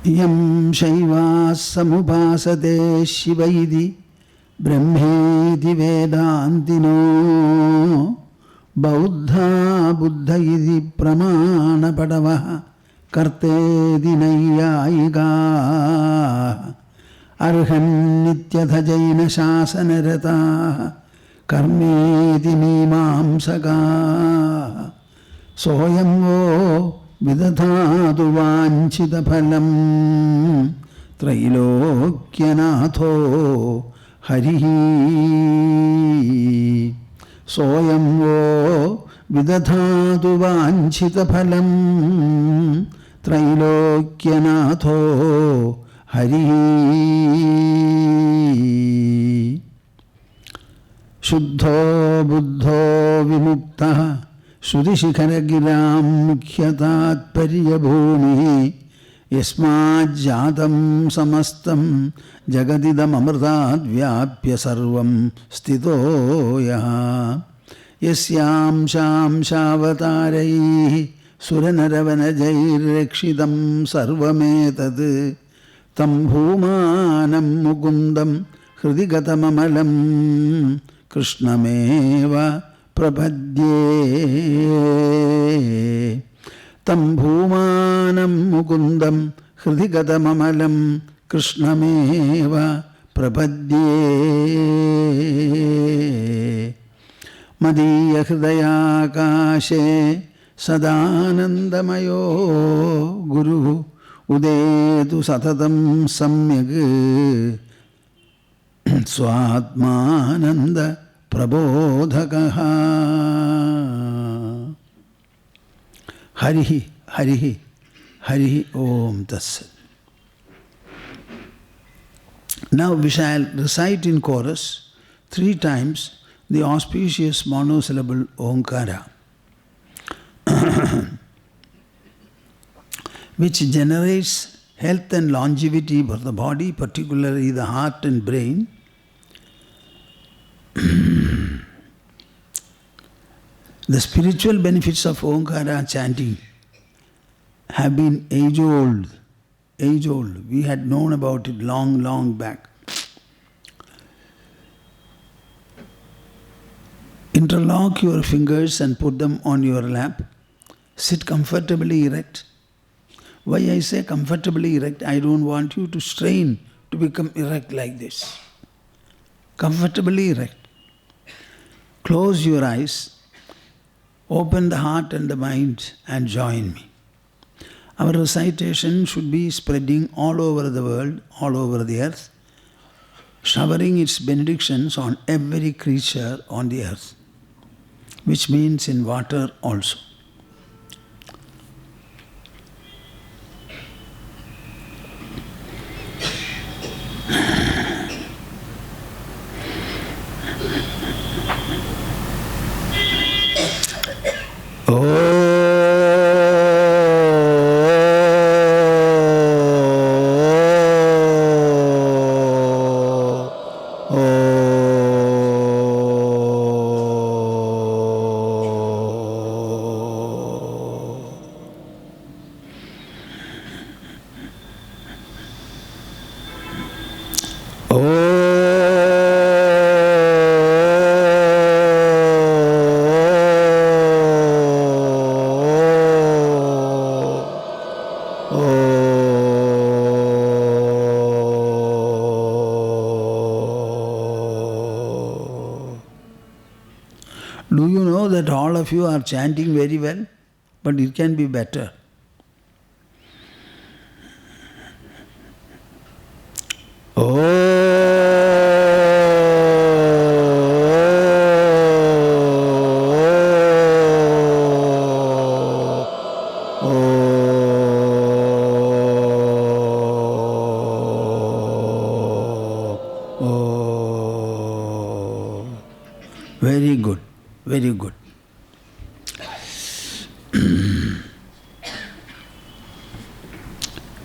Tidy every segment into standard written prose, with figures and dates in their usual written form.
Yam Shaiva Samupasate Shivaidi Brahmedi Vedantino Bauddha Buddha Idi Pramana Padavaha Kartedi Naiyayiga Arhan Nityatha Jaina Shasanarata Karmeti Mimamsaka Soyamvo Vidadhatu Vanchita Phalam Trailokyanaatho Harihi Soyamvo Vidadhatu Vanchita Phalam Trailokyanaatho Harihi Shuddho Buddho Vimukta Sudhishikaragiram Mukhyatat Pariyabhumi Yasmad Jatam Samastam Jagadidam Amrtat Vyapya Sarvam Stito Yaha Yasyam Sham Shavataraihi Suranaravanajai Rekshidam Sarvametad Tam Bhumanam Mukundam Hridigatam Amalam Krishnameva Prapadye Tam Bhumanam Mukundam Hridigatam Amalam Krishnameva Prapadye Madhya Hridaya Kashe Sadanandamayo Guru Udetu Satatam Samyag Swatmananda Prabodhakaha Harihi Harihi Harihi Om Tassat. Now we shall recite in chorus 3 times the auspicious monosyllable Omkara, which generates health and longevity for the body, particularly the heart and brain. The spiritual benefits of Omkara chanting have been age-old. Age-old. We had known about it long, long back. Interlock your fingers and put them on your lap. Sit comfortably erect. Why I say comfortably erect? I don't want you to strain to become erect like this. Comfortably erect. Close your eyes. Open the heart and the mind and join me. Our recitation should be spreading all over the world, all over the earth, showering its benedictions on every creature on the earth, which means in water also. Do you know that all of you are chanting very well? But it can be better. Very good, very good.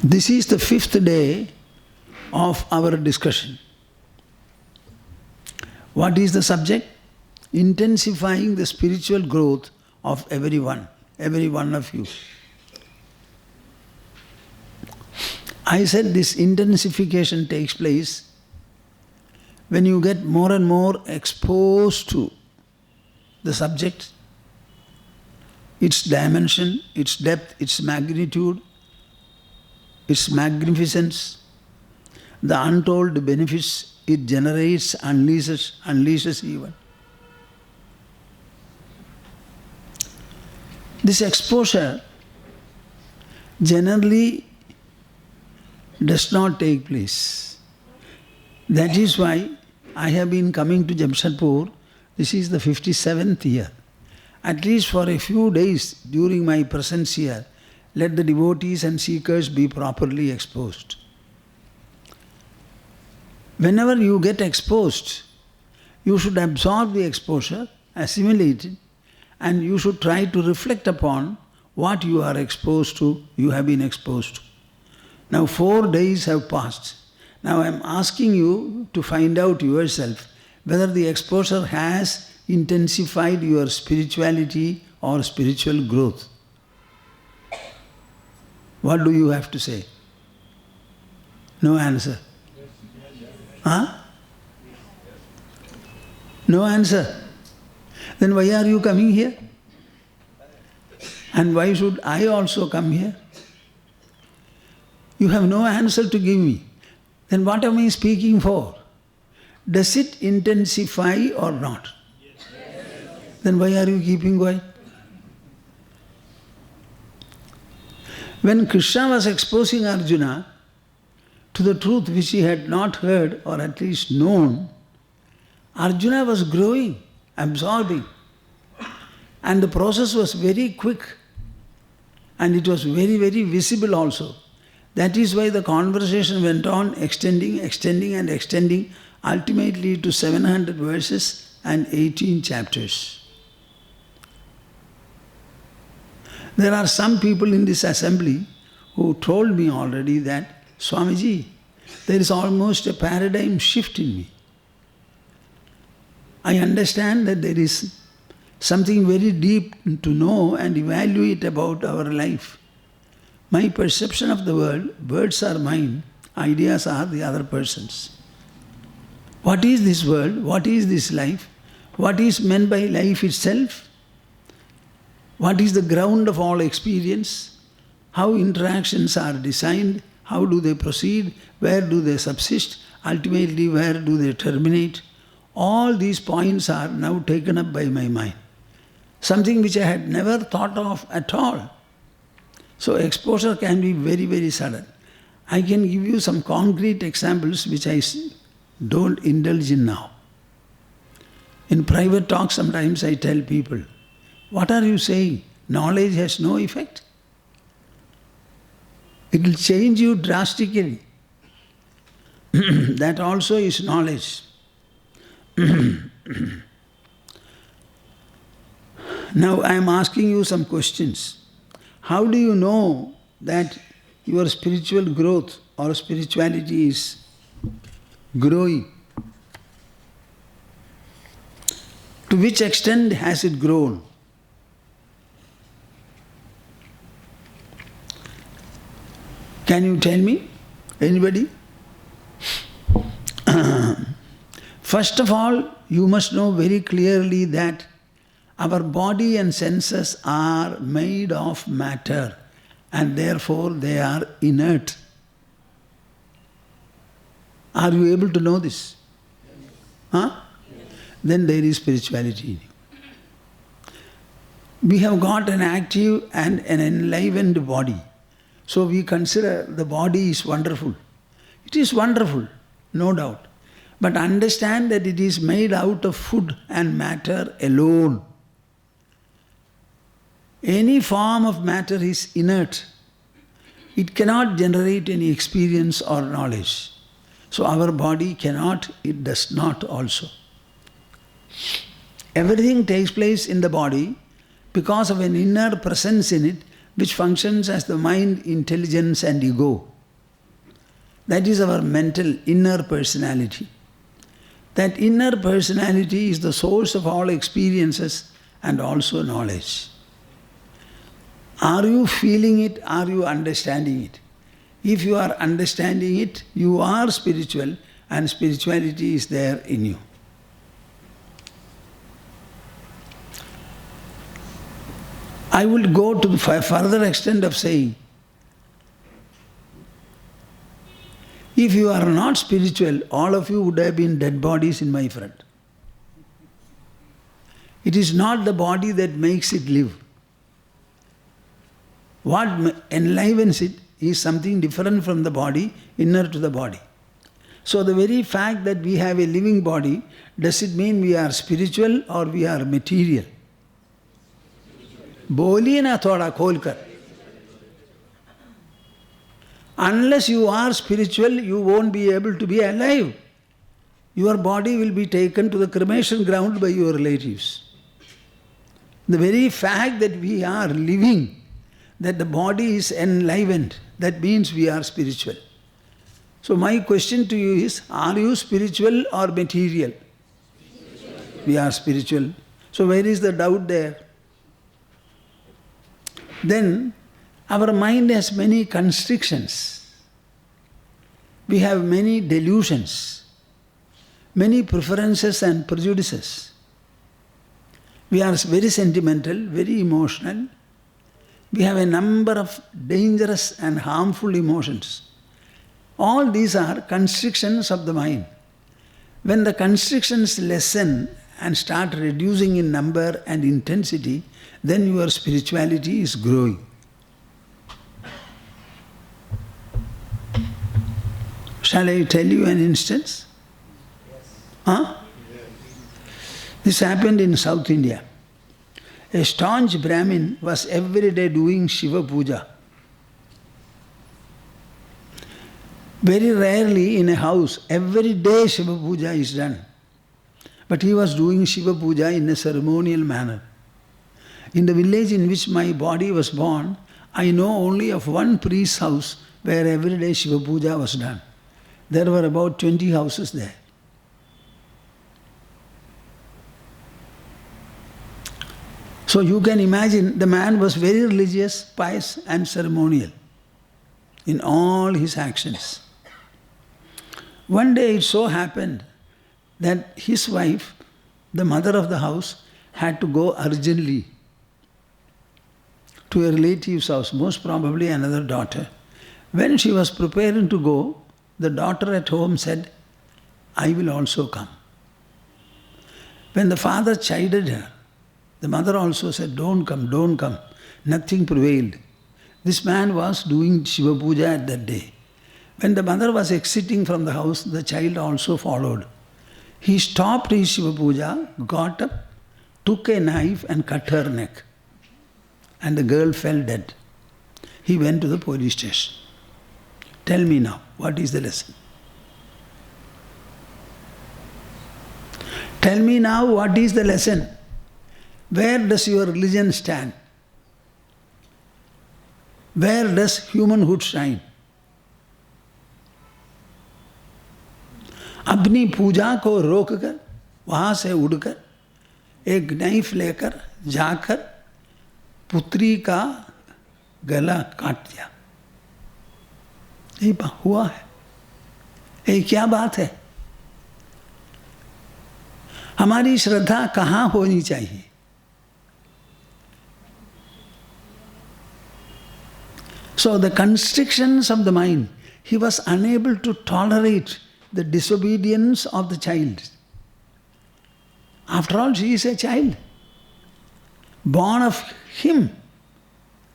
This is the 5th day of our discussion. What is the subject? Intensifying the spiritual growth of every one of you. I said this intensification takes place when you get more and more exposed to the subject, its dimension, its depth, its magnitude, its magnificence, the untold benefits it generates, unleashes even. This exposure generally does not take place. That is why I have been coming to Jamshedpur. This is the 57th year. At least for a few days during my presence here, let the devotees and seekers be properly exposed. Whenever you get exposed, you should absorb the exposure, assimilate it, and you should try to reflect upon what you are exposed to, you have been exposed to. Now 4 days have passed. Now I am asking you to find out yourself whether the exposure has intensified your spirituality or spiritual growth. What do you have to say? No answer. Huh? No answer. Then why are you coming here? And why should I also come here? You have no answer to give me. Then what am I speaking for? Does it intensify or not? Yes. Then why are you keeping quiet? When Krishna was exposing Arjuna to the truth which he had not heard or at least known, Arjuna was growing, absorbing. And the process was very quick. And it was very, very visible also. That is why the conversation went on extending, ultimately to 700 verses and 18 chapters. There are some people in this assembly who told me already that, Swamiji, there is almost a paradigm shift in me. I understand that there is something very deep to know and evaluate about our life. My perception of the world, words are mine, ideas are the other person's. What is this world? What is this life? What is meant by life itself? What is the ground of all experience? How interactions are designed? How do they proceed? Where do they subsist? Ultimately, where do they terminate? All these points are now taken up by my mind. Something which I had never thought of at all. So exposure can be very, very sudden. I can give you some concrete examples which I don't indulge in now. In private talk sometimes I tell people, what are you saying? Knowledge has no effect. It will change you drastically. That also is knowledge. Now I am asking you some questions. How do you know that your spiritual growth or spirituality is growing? To which extent has it grown? Can you tell me? Anybody? First of all, you must know very clearly that our body and senses are made of matter and therefore they are inert. Are you able to know this? Huh? Then there is spirituality in you. We have got an active and an enlivened body. So we consider the body is wonderful. It is wonderful, no doubt. But understand that it is made out of food and matter alone. Any form of matter is inert. It cannot generate any experience or knowledge. So our body cannot, it does not also. Everything takes place in the body because of an inner presence in it which functions as the mind, intelligence and ego. That is our mental inner personality. That inner personality is the source of all experiences and also knowledge. Are you feeling it? Are you understanding it? If you are understanding it, you are spiritual and spirituality is there in you. I will go to the further extent of saying, if you are not spiritual, all of you would have been dead bodies in my front. It is not the body that makes it live. What enlivens it is something different from the body, inner to the body. So the very fact that we have a living body, does it mean we are spiritual or we are material? Boliye na thoda khol kar. Unless you are spiritual, you won't be able to be alive. Your body will be taken to the cremation ground by your relatives. The very fact that we are living, that the body is enlivened, that means we are spiritual. So my question to you is, are you spiritual or material? Spiritual. We are spiritual. So where is the doubt there? Then our mind has many constrictions. We have many delusions, many preferences and prejudices. We are very sentimental, very emotional. We have a number of dangerous and harmful emotions. All these are constrictions of the mind. When the constrictions lessen and start reducing in number and intensity, then your spirituality is growing. Shall I tell you an instance? Yes. Huh? Yes. This happened in South India. A staunch Brahmin was every day doing Shiva Puja. Very rarely in a house, every day Shiva Puja is done. But he was doing Shiva Puja in a ceremonial manner. In the village in which my body was born, I know only of one priest's house where every day Shiva Puja was done. There were about 20 houses there. So you can imagine the man was very religious, pious and ceremonial in all his actions. One day it so happened that his wife, the mother of the house, had to go urgently to a relative's house, most probably another daughter. When she was preparing to go, the daughter at home said, "I will also come." When the father chided her, the mother also said, "Don't come, don't come." Nothing prevailed. This man was doing Shiva Puja at that day. When the mother was exiting from the house, the child also followed. He stopped his Shiva Puja, got up, took a knife and cut her neck. And the girl fell dead. He went to the police station. Tell me now, what is the lesson? Tell me now, what is the lesson? Where does your religion stand? Where does humanhood shine? अपनी पूजा को रोककर, वहाँ से उड़कर, एक knife लेकर जाकर पुत्री का गला काट दिया। ये हुआ है। ये क्या बात है? हमारी श्रद्धा कहाँ होनी चाहिए? So the constrictions of the mind, he was unable to tolerate the disobedience of the child. After all, she is a child, born of him,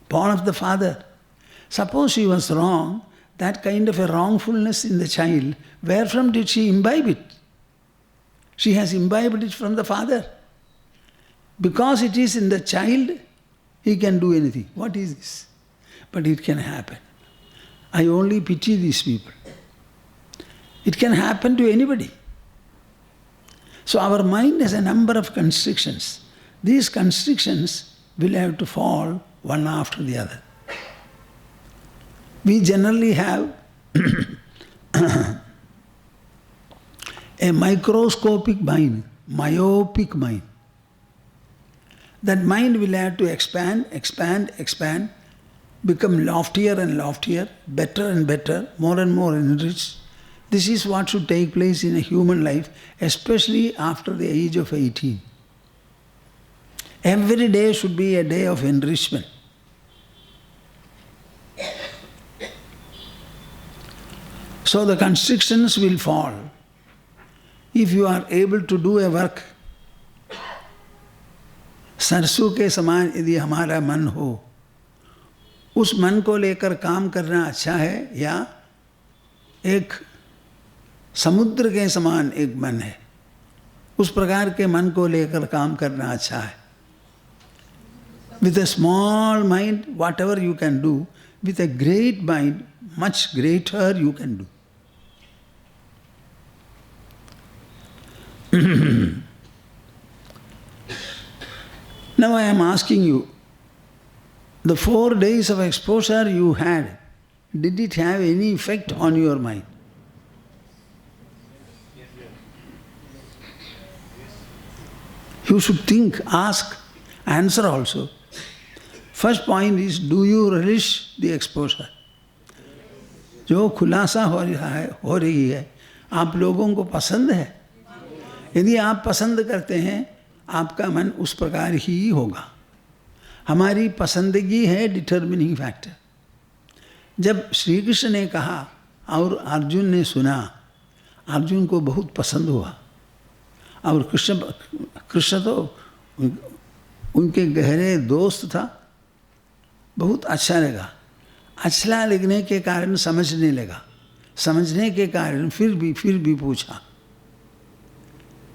born of the father. Suppose she was wrong, that kind of a wrongfulness in the child, where from did she imbibe it? She has imbibed it from the father. Because it is in the child, he can do anything. What is this? But it can happen. I only pity these people. It can happen to anybody. So our mind has a number of constrictions. These constrictions will have to fall one after the other. We generally have a microscopic mind, myopic mind. That mind will have to expand, expand, expand, become loftier and loftier, better and better, more and more enriched. This is what should take place in a human life, especially after the age of 18. Every day should be a day of enrichment. So the constrictions will fall. If you are able to do a work, सरसों के समान यदि हमारा मन हो, उस मन को लेकर काम करना अच्छा है या एक समुद्र के समान एक मन है, उस प्रकार के मन को लेकर काम करना अच्छा है. With a small mind, whatever you can do, with a great mind, much greater you can do. Now I am asking you, the 4 days of exposure you had, did it have any effect on your mind? You should think, ask, answer also. First point is, do you relish the exposure? जो खुलासा हो रही है, आप लोगों को पसंद है? यदि आप पसंद करते हैं, आपका मन उस प्रकार ही होगा. हमारी पसंदगी है डिटर्मिनिंग फैक्टर. जब श्री कृष्ण ने कहा और अर्जुन ने सुना, अर्जुन को बहुत पसंद हुआ. और कृष्ण तो उनके गहरे दोस्त था, बहुत अच्छा लगा. अच्छा लगने के कारण समझने लगा, समझने के कारण फिर भी पूछा.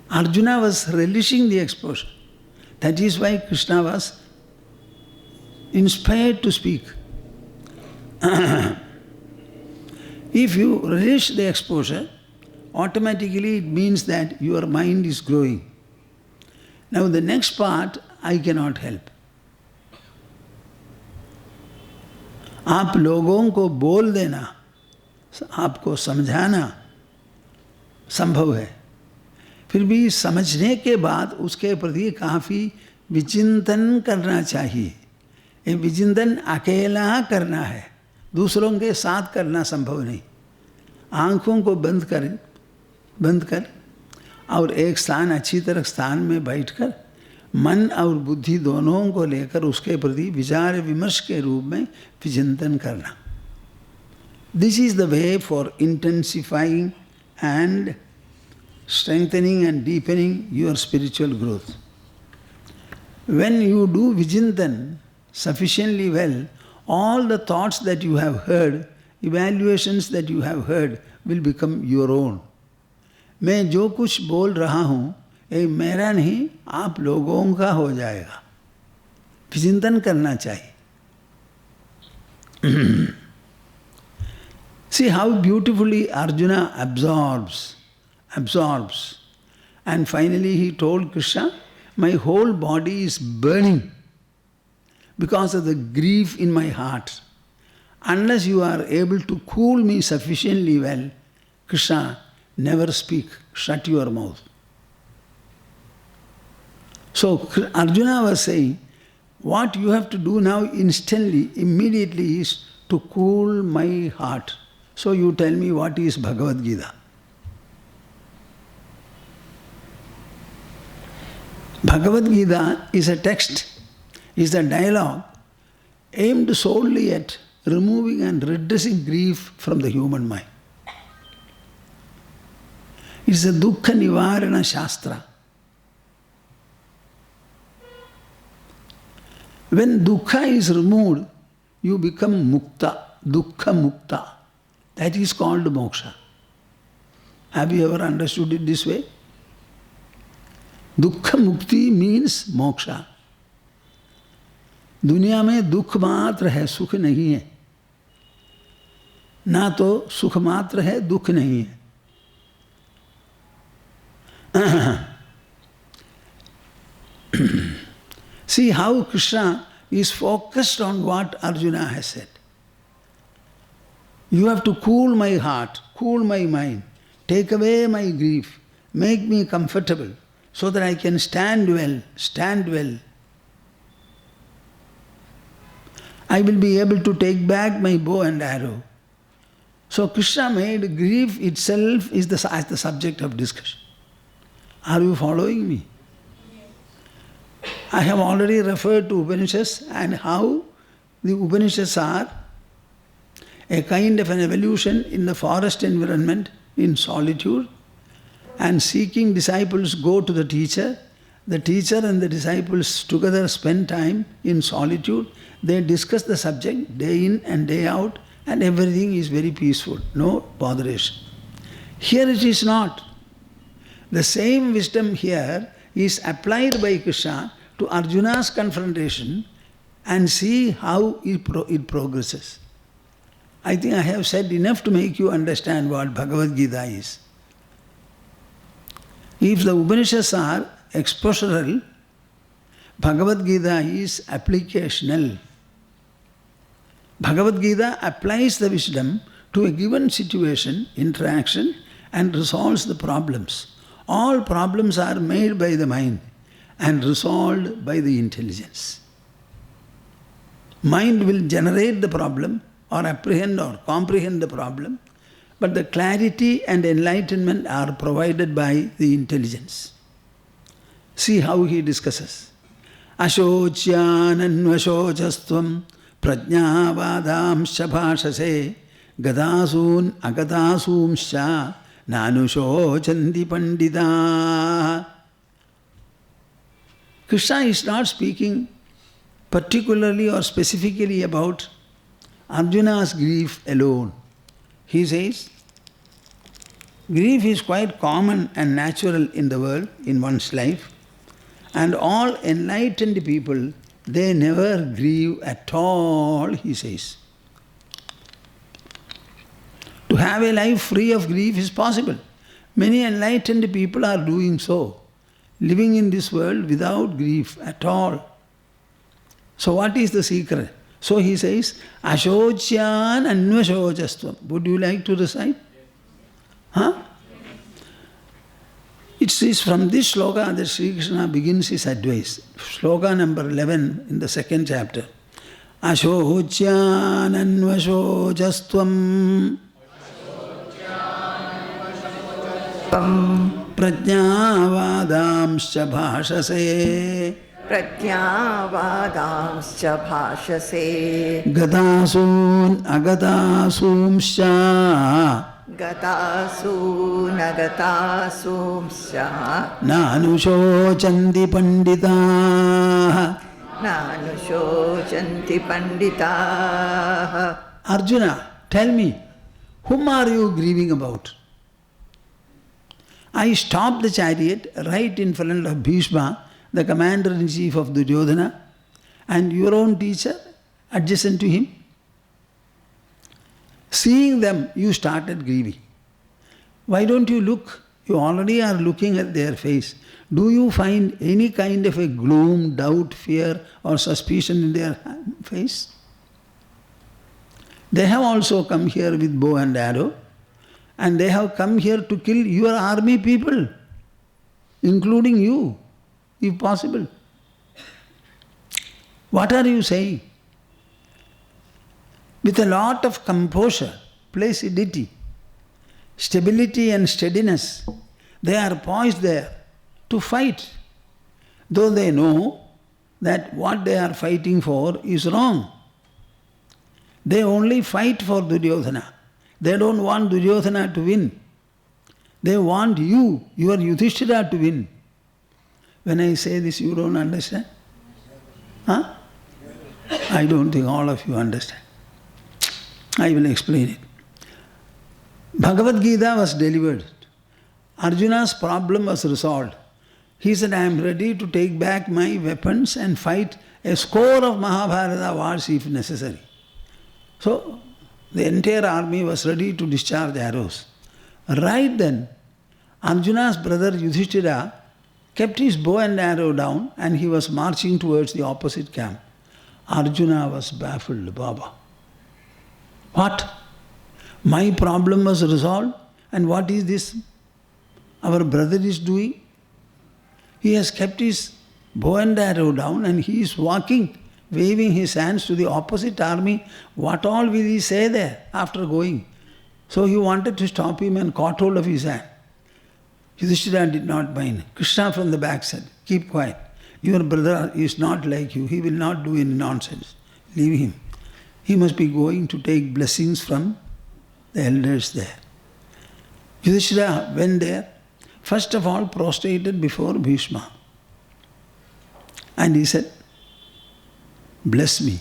Arjuna was relishing the exposure. That is why Krishna was inspired to speak. If you relish the exposure, automatically it means that your mind is growing. Now the next part I cannot help. आप लोगों को बोल देना, आपको समझाना संभव है. फिर भी समझने के बाद उसके प्रति काफ़ी विचिंतन करना चाहिए. ये विचिंतन अकेला करना है, दूसरों के साथ करना संभव नहीं. आँखों को बंद कर और एक स्थान, अच्छी तरह स्थान में बैठकर मन और बुद्धि दोनों को लेकर उसके प्रति विचार विमर्श के रूप में विचिंतन करना. This is the way for intensifying and strengthening and deepening your spiritual growth. When you do Vijintan sufficiently well, all the thoughts that you have heard, evaluations that you have heard will become your own. मैं जो कुछ बोल रहा हूँ, ये मेरा नहीं, आप लोगों का हो जाएगा. विचिंतन करना चाहिए. See how beautifully Arjuna absorbs. And finally he told Krishna, my whole body is burning because of the grief in my heart. Unless you are able to cool me sufficiently well, Krishna, never speak, shut your mouth. So Arjuna was saying, what you have to do now instantly, immediately is to cool my heart. So you tell me what is Bhagavad Gita. Bhagavad Gita is a text, is a dialogue aimed solely at removing and redressing grief from the human mind. It is a dukkha nivarana shastra. When dukkha is removed, you become mukta, dukkha mukta. That is called moksha. Have you ever understood it this way? दुख मुक्ति means moksha. दुनिया में दुख मात्र है, सुख नहीं है. ना तो सुख मात्र है, दुख नहीं है. See how Krishna is focused on what Arjuna has said. You have to cool my heart, cool my mind, take away my grief, make me comfortable, so that I can stand well. I will be able to take back my bow and arrow. So Krishna made grief itself as the subject of discussion. Are you following me? I have already referred to Upanishads and how the Upanishads are a kind of an evolution in the forest environment in solitude, and seeking disciples go to the teacher and the disciples together spend time in solitude. They discuss the subject day in and day out, and everything is very peaceful, no botheration. Here it is not. The same wisdom here is applied by Krishna to Arjuna's confrontation, and see how it progresses. I think I have said enough to make you understand what Bhagavad Gita is. If the Upanishads are expositional, Bhagavad Gita is applicational. Bhagavad Gita applies the wisdom to a given situation, interaction, and resolves the problems. All problems are made by the mind and resolved by the intelligence. Mind will generate the problem or apprehend or comprehend the problem, but the clarity and enlightenment are provided by the intelligence. See how he discusses. Ashocyananvashocastvam prajnavadamscha bhashase gadasun agatasumscha nanushocanti pandita. Krishna is not speaking particularly or specifically about Arjuna's grief alone. He says, grief is quite common and natural in the world, in one's life, and all enlightened people, they never grieve at all, he says. To have a life free of grief is possible. Many enlightened people are doing so, living in this world without grief at all. So what is the secret? So he says, Ashocyan anvashocastvam. Would you like to recite? Huh? It is from this sloka that Sri Krishna begins his advice. Sloka number 11 in the second chapter. Ashocyan anvashocastvam prajnavadamscha bhashase Pratyavadamscha bhashase gadasun agatasumscha gatasun agatasumscha nanushocanti pandita. nanushocanti pandita. Arjuna, tell me, whom are you grieving about? I stopped the chariot right in front of Bhishma, the commander-in-chief of Duryodhana, and your own teacher adjacent to him. Seeing them, you started grieving. Why don't you look? You already are looking at their face. Do you find any kind of a gloom, doubt, fear or suspicion in their face? They have also come here with bow and arrow, and they have come here to kill your army people, including you, if possible. What are you saying? With a lot of composure, placidity, stability and steadiness, they are poised there to fight, though they know that what they are fighting for is wrong. They only fight for Duryodhana. They don't want Duryodhana to win. They want you, your Yudhishthira, to win. When I say this, you don't understand? Huh? I don't think all of you understand. I will explain it. Bhagavad Gita was delivered. Arjuna's problem was resolved. He said, I am ready to take back my weapons and fight a score of Mahabharata wars if necessary. So, the entire army was ready to discharge arrows. Right then, Arjuna's brother Yudhishthira kept his bow and arrow down and he was marching towards the opposite camp. Arjuna was baffled. Baba, what? My problem was resolved, and what is this our brother is doing? He has kept his bow and arrow down and he is walking waving his hands to the opposite army. What all will he say there after going? So he wanted to stop him and caught hold of his hand. Yudhishthira did not mind. Krishna from the back said, keep quiet. Your brother is not like you. He will not do any nonsense. Leave him. He must be going to take blessings from the elders there. Yudhishthira went there, first of all prostrated before Bhishma. And he said, bless me.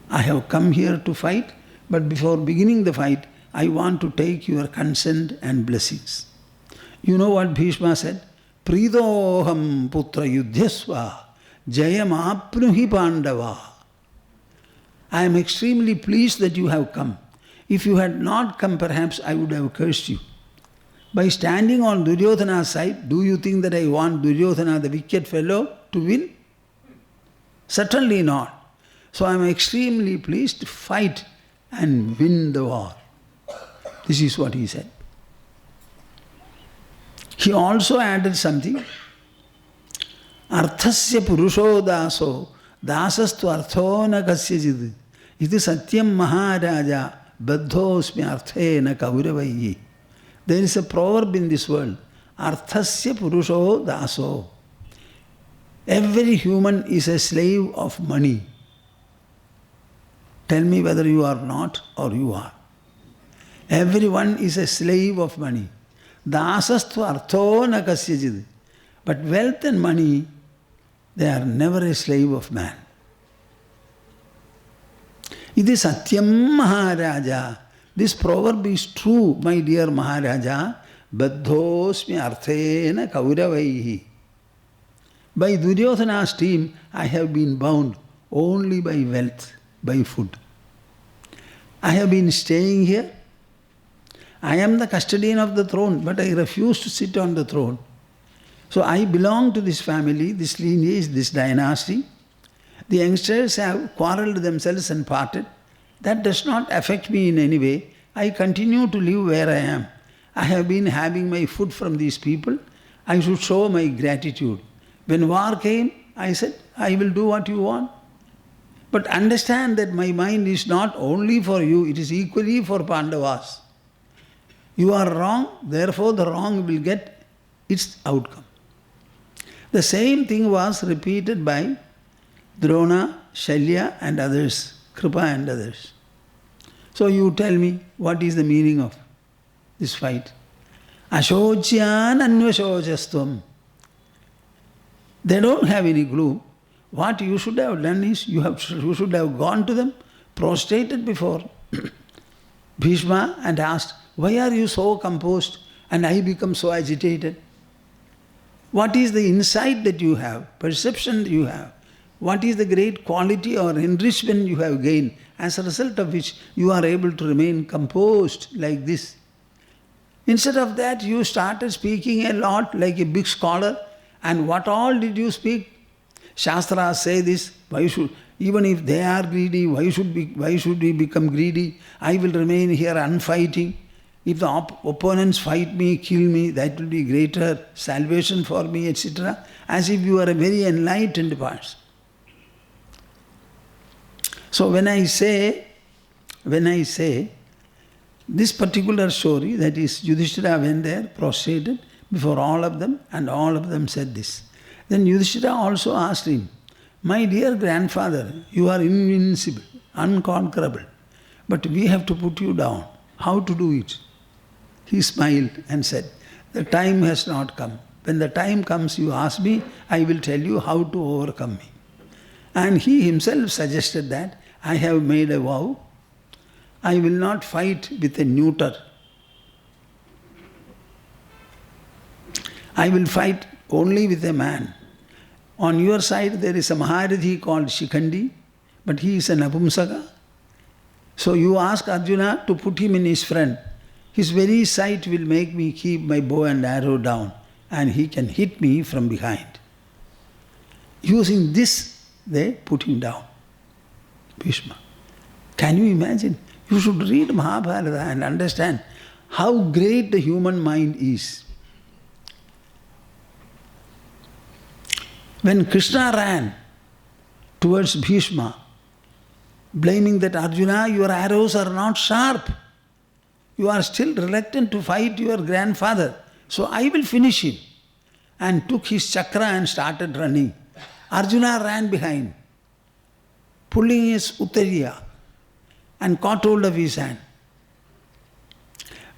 I have come here to fight, but before beginning the fight, I want to take your consent and blessings. You know what Bhishma said? Pridoham putra yudhyasva jayam apnuhi pandava. I am extremely pleased that you have come. If you had not come, perhaps I would have cursed you. By standing on Duryodhana's side, do you think that I want Duryodhana, the wicked fellow, to win? Certainly not. So I am extremely pleased to fight and win the war. This is what he said. He also added something. Arthasya purusho daso dasastu artho na kasyajid. Iti satyam maharaja baddhosmi arthe na kauravaihi. There is a proverb in this world. Arthasya purusho daso. Every human is a slave of money. Tell me whether you are not or you are. Everyone is a slave of money. Dasastu artho na kasyajid. But wealth and money, they are never a slave of man. Iti satyam maharaja. This proverb is true, my dear Maharaja. Baddhosmi arthena kauravaihi. By Duryodhana's team, I have been bound only by wealth, by food. I have been staying here. I am the custodian of the throne, but I refuse to sit on the throne. So I belong to this family, this lineage, this dynasty. The youngsters have quarreled themselves and parted. That does not affect me in any way. I continue to live where I am. I have been having my food from these people. I should show my gratitude. When war came, I said, I will do what you want. But understand that my mind is not only for you, it is equally for Pandavas. You are wrong, therefore the wrong will get its outcome. The same thing was repeated by Drona, Shalya and others, Kripa and others. So you tell me, what is the meaning of this fight? Ashojyan anvashojastvam. They don't have any gloom. What you should have done is, you should have gone to them, prostrated before Bhishma and asked, why are you so composed and I become so agitated? What is the insight that you have, perception that you have? What is the great quality or enrichment you have gained, as a result of which you are able to remain composed like this? Instead of that, you started speaking a lot like a big scholar. And what all did you speak? Shastras say this, why should, even if they are greedy, why should we become greedy? I will remain here unfighting. If the opponents fight me, kill me, that will be greater salvation for me, etc. As if you are a very enlightened person. So when I say this particular story, that is Yudhishthira went there, prostrated before all of them, and all of them said this. Then Yudhishthira also asked him, my dear grandfather, you are invincible, unconquerable, but we have to put you down. How to do it? He smiled and said, the time has not come. When the time comes, you ask me, I will tell you how to overcome me. And he himself suggested that, I have made a vow, I will not fight with a neuter. I will fight only with a man. On your side there is a Maharathi called Shikhandi, but he is a Napumsaka. So you ask Arjuna to put him in his front. His very sight will make me keep my bow and arrow down, and he can hit me from behind. Using this, they put him down. Bhishma. Can you imagine? You should read Mahabharata and understand how great the human mind is. When Krishna ran, towards Bhishma, blaming that Arjuna, your arrows are not sharp. You are still reluctant to fight your grandfather. So I will finish him. And took his chakra and started running. Arjuna ran behind, pulling his uttariya and caught hold of his hand.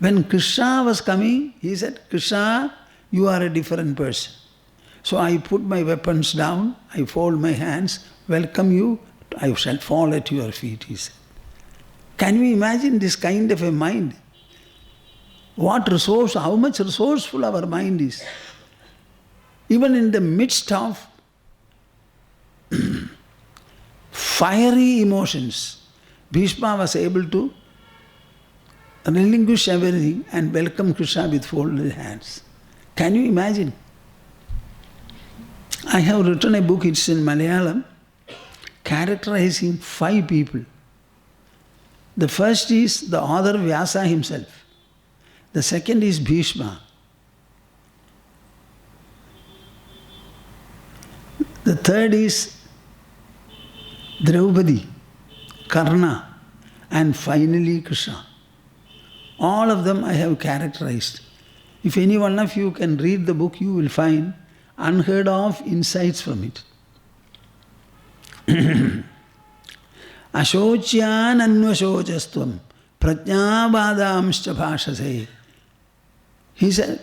When Krishna was coming, he said, Krishna, you are a different person. So I put my weapons down, I fold my hands, welcome you, I shall fall at your feet, he said. Can you imagine this kind of a mind? What resource, how much resourceful our mind is. Even in the midst of fiery emotions, Bhishma was able to relinquish everything and welcome Krishna with folded hands. Can you imagine? I have written a book, it's in Malayalam, characterizing 5 people. The first is the author Vyasa himself. The second is Bhishma. The third is Draupadi, Karna, and finally Krishna. All of them I have characterized. If any one of you can read the book, you will find unheard of insights from it. Ashocyan anvashocastvam prajnabadamscha bhashase.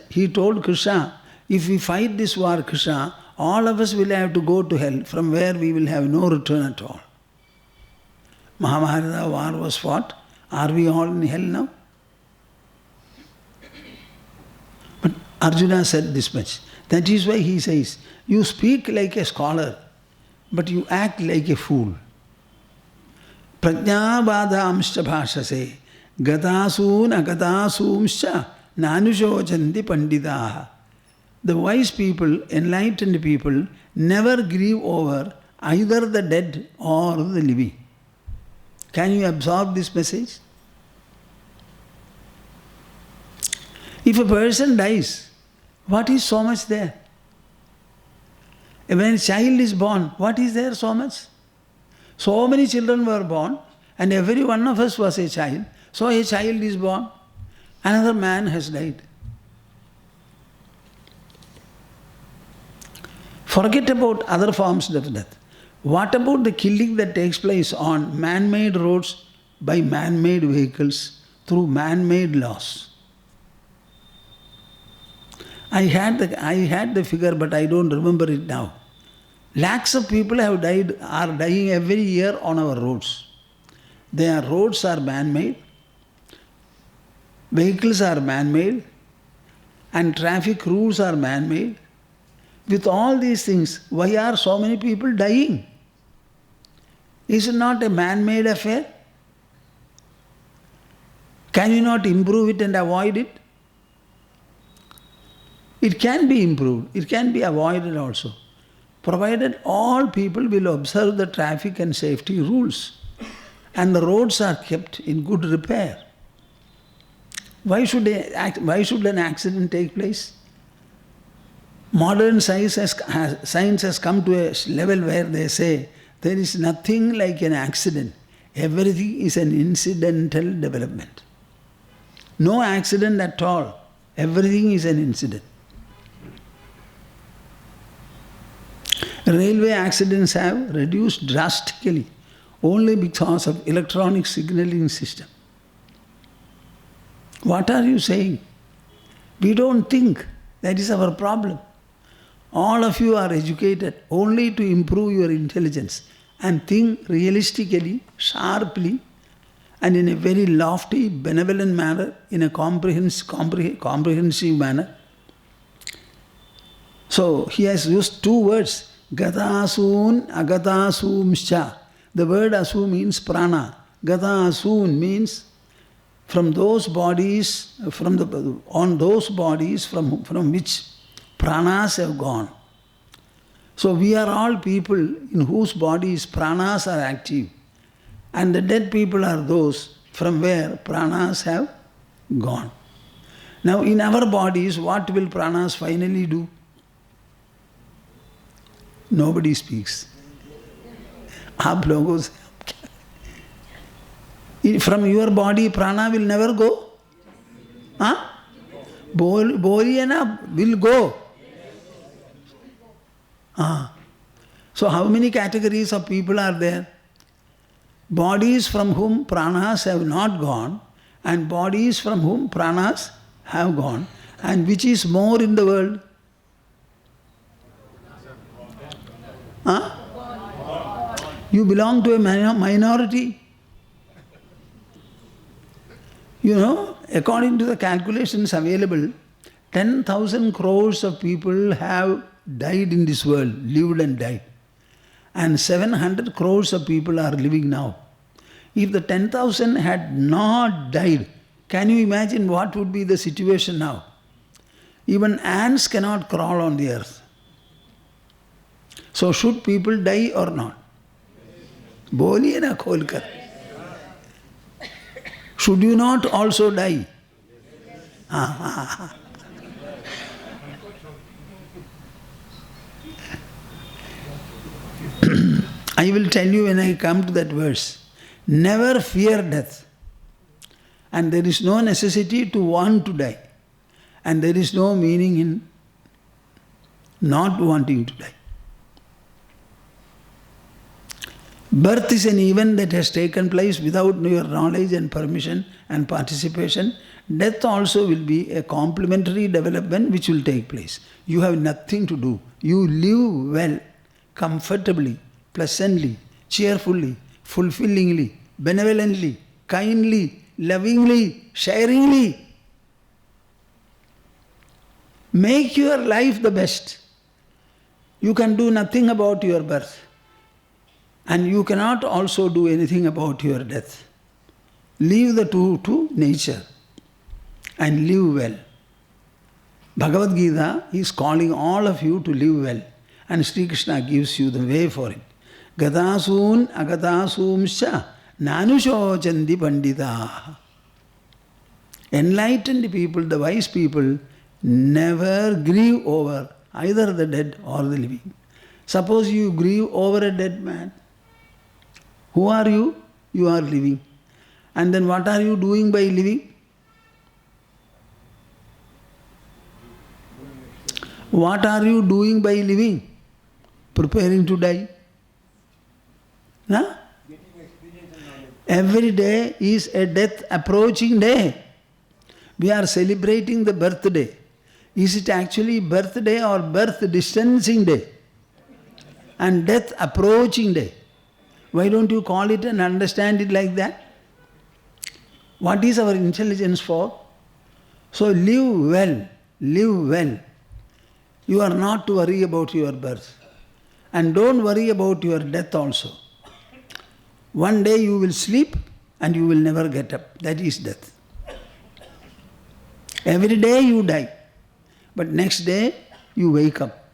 He told Krishna, if we fight this war, Krishna, all of us will have to go to hell, from where we will have no return at all. Mahabharata war was fought. Are we all in hell now? But Arjuna said this much. That is why he says, you speak like a scholar, but you act like a fool. Prajnabadamscha bhashase gatasoon agatasoomscha nanushojanti pandidaha. The wise people, enlightened people, never grieve over either the dead or the living. Can you absorb this message? If a person dies, what is so much there? When a child is born, what is there so much? So many children were born, and every one of us was a child. So a child is born, another man has died. Forget about other forms of death. What about the killing that takes place on man-made roads by man-made vehicles through man-made laws? I had the figure, but I don't remember it now. Lakhs of people are dying every year on our roads. Their roads are man-made, vehicles are man-made, and traffic rules are man-made. With all these things, why are so many people dying? Is it not a man-made affair? Can you not improve it and avoid it? It can be improved, it can be avoided also, provided all people will observe the traffic and safety rules and the roads are kept in good repair. Why should an accident take place? Modern science has come to a level where they say there is nothing like an accident. Everything is an incidental development. No accident at all. Everything is an incident. Railway accidents have reduced drastically only because of electronic signaling system. What are you saying? We don't think. That is our problem. All of you are educated only to improve your intelligence and think realistically, sharply, and in a very lofty, benevolent manner, in a comprehensive manner. So he has used 2 words, gatasoon, agatasoomscha. The word asu means prana. Gatasoon means from those bodies, from which pranas have gone. So we are all people in whose bodies pranas are active, and the dead people are those from where pranas have gone. Now in our bodies, what will pranas finally do? Nobody speaks. आप लोगों से from your body prana will never go? Huh? Boryana will go. So how many categories of people are there? Bodies from whom pranas have not gone and bodies from whom pranas have gone. And which is more in the world? Huh? You belong to a minority. You know, according to the calculations available, 10,000 crores of people have died in this world, lived and died. And 700 crores of people are living now. If the 10,000 had not died, can you imagine what would be the situation now? Even ants cannot crawl on the earth. So should people die or not? Boliye na kholkar. Should you not also die? I will tell you when I come to that verse. Never fear death. And there is no necessity to want to die. And there is no meaning in not wanting to die. Birth is an event that has taken place without your knowledge and permission and participation. Death also will be a complementary development which will take place. You have nothing to do. You live well, comfortably, pleasantly, cheerfully, fulfillingly, benevolently, kindly, lovingly, sharingly. Make your life the best. You can do nothing about your birth. And you cannot also do anything about your death. Leave the two to nature and live well. Bhagavad Gita is calling all of you to live well. And Sri Krishna gives you the way for it. Gatasoon agatasoomscha nanushochanti pandita. Enlightened people, the wise people, never grieve over either the dead or the living. Suppose you grieve over a dead man. Who are you? You are living. And then what are you doing by living? What are you doing by living? Preparing to die. No? Every day is a death approaching day. We are celebrating the birthday. Is it actually birthday or birth distancing day? And death approaching day. Why don't you call it and understand it like that? What is our intelligence for? So live well, live well. You are not to worry about your birth. And don't worry about your death also. One day you will sleep and you will never get up. That is death. Every day you die. But next day you wake up.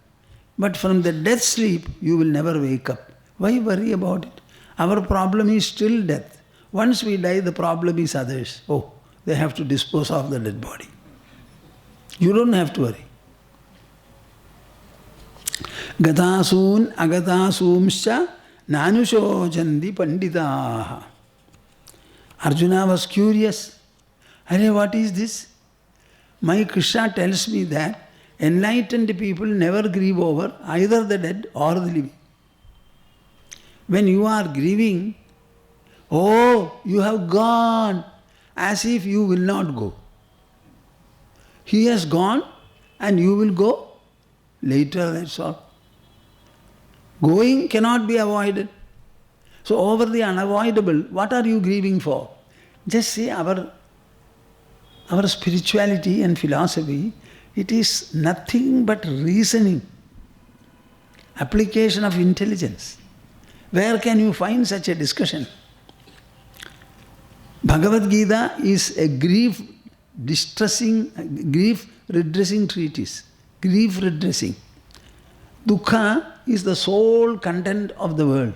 But from the death sleep you will never wake up. Why worry about it? Our problem is still death. Once we die, the problem is others. Oh, they have to dispose of the dead body. You don't have to worry. Gatasoon agatasoomscha nanushochanti panditaha. Arjuna was curious. Arey, what is this? My Krishna tells me that enlightened people never grieve over either the dead or the living. When you are grieving, oh, you have gone, as if you will not go. He has gone and you will go later, that's all. Going cannot be avoided. So over the unavoidable, what are you grieving for? Just see our spirituality and philosophy, it is nothing but reasoning, application of intelligence. Where can you find such a discussion? Bhagavad Gita is a grief redressing treatise. Grief redressing. Dukkha is the sole content of the world.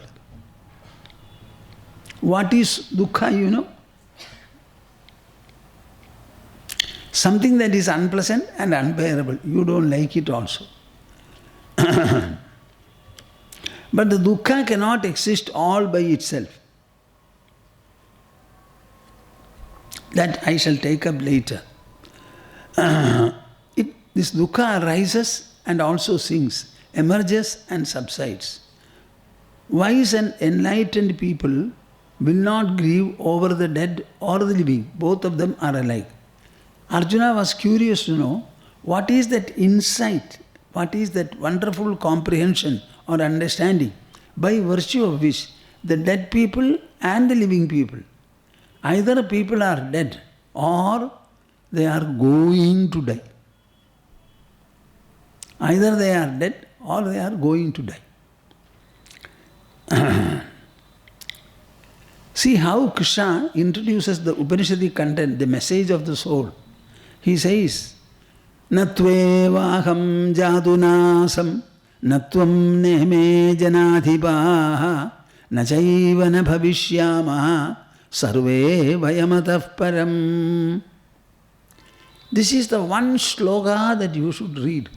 What is dukkha, you know? Something that is unpleasant and unbearable. You don't like it also. But But the dukkha cannot exist all by itself. That I shall take up later. This dukkha arises and also sinks, emerges and subsides. Wise and enlightened people will not grieve over the dead or the living. Both of them are alike. Arjuna was curious to know what is that insight, what is that wonderful comprehension or understanding by virtue of which the dead people and the living people, either people are dead or they are going to die. Either they are dead or they are going to die. See how Krishna introduces the Upanishadic content, the message of the soul. He says, Natvevaham jadunasam natvam neme janadhipaha nachaiva na bhavishyamaha sarve vayamatah param. This is the one shloka that you should read.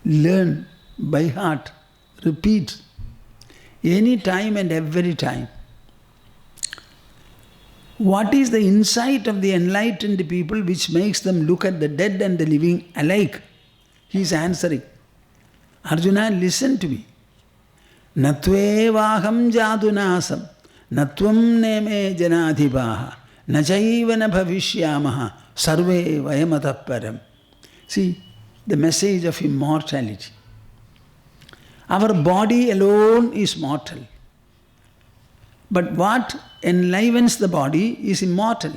Learn by heart, repeat, any time and every time. What is the insight of the enlightened people which makes them look at the dead and the living alike? He is answering. Arjuna, listen to me. Natvevaham jadunasam natvam neme janadhipaha nachaiva na bhavishyamaha sarve vayamatah param. See, the message of immortality. Our body alone is mortal. But what enlivens the body is immortal.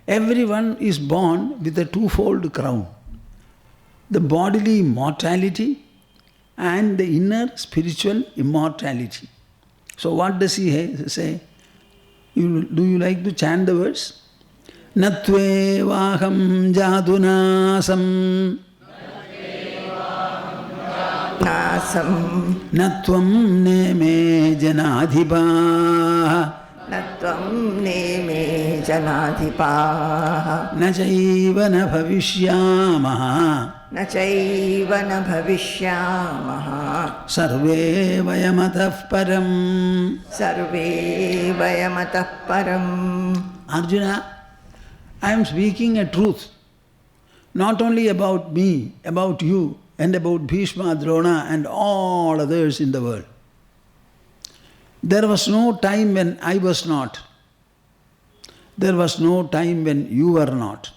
Everyone is born with a twofold crown. The bodily mortality and the inner spiritual immortality. So what does he say? Do you like to chant the verse? Natvevaham jadunasam Nasam natvam neme janadhipaha natvam neme janadhipaha nachaiva na bhavishyamaha nachaiva na bhavishyamaha sarve vayamatah param. sarve vayamatah param. Arjuna, I am speaking a truth, not only about me, about you, and about Bhishma, Drona and all others in the world. There was no time when I was not. There was no time when you were not.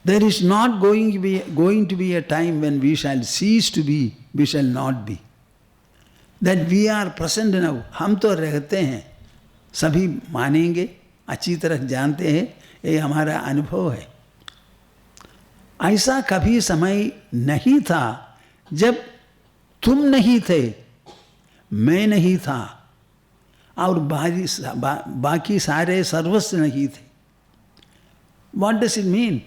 There is not going to be a time when we shall cease to be, we shall not be. That we are present now. हम तो रहते हैं, सभी मानेंगे, अच्छी तरह जानते हैं, ये हमारा अनुभव है. ऐसा कभी समय नहीं था जब तुम नहीं थे, मैं नहीं था और बाकी सारे सर्वस्व नहीं थे. What does it mean?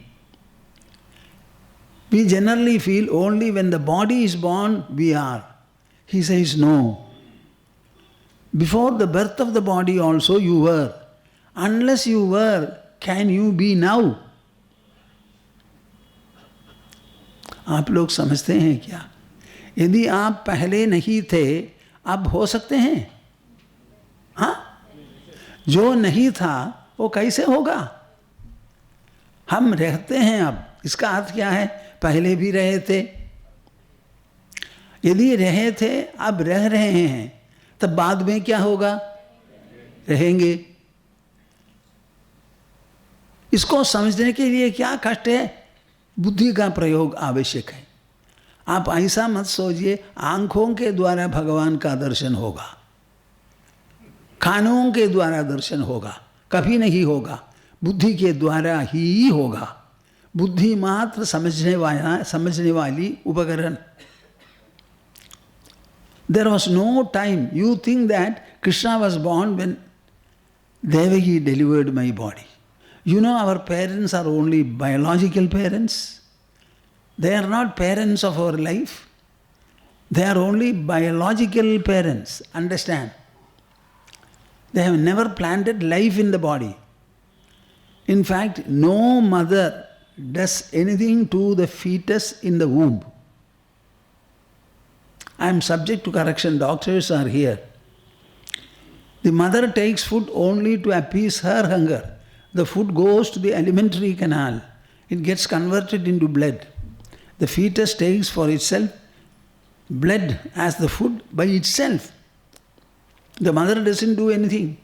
We generally feel only when the body is born we are. He says no. Before the birth of the body also you were. Unless you were, can you be now? आप लोग समझते हैं क्या? यदि आप पहले नहीं थे, अब हो सकते हैं? हाँ? जो नहीं था, वो कैसे होगा? हम रहते हैं अब. इसका अर्थ क्या है? पहले भी रहे थे. यदि रहे थे, अब रह रहे हैं, तब बाद में क्या होगा? रहेंगे. इसको समझने के लिए क्या कष्ट है? बुद्धि का प्रयोग आवश्यक है. आप ऐसा मत सोचिए आंखों के द्वारा भगवान का दर्शन होगा, कानों के द्वारा दर्शन होगा, कभी नहीं होगा. बुद्धि के द्वारा ही होगा. बुद्धि मात्र समझने वाली उपकरण. There was no time. You think that Krishna was born when Devaki delivered my body. You know, our parents are only biological parents. They are not parents of our life. They are only biological parents. Understand? They have never planted life in the body. In fact, no mother does anything to the fetus in the womb. I am subject to correction, doctors are here. The mother takes food only to appease her hunger. The food goes to the alimentary canal. It gets converted into blood. The fetus takes for itself blood as the food by itself. The mother doesn't do anything.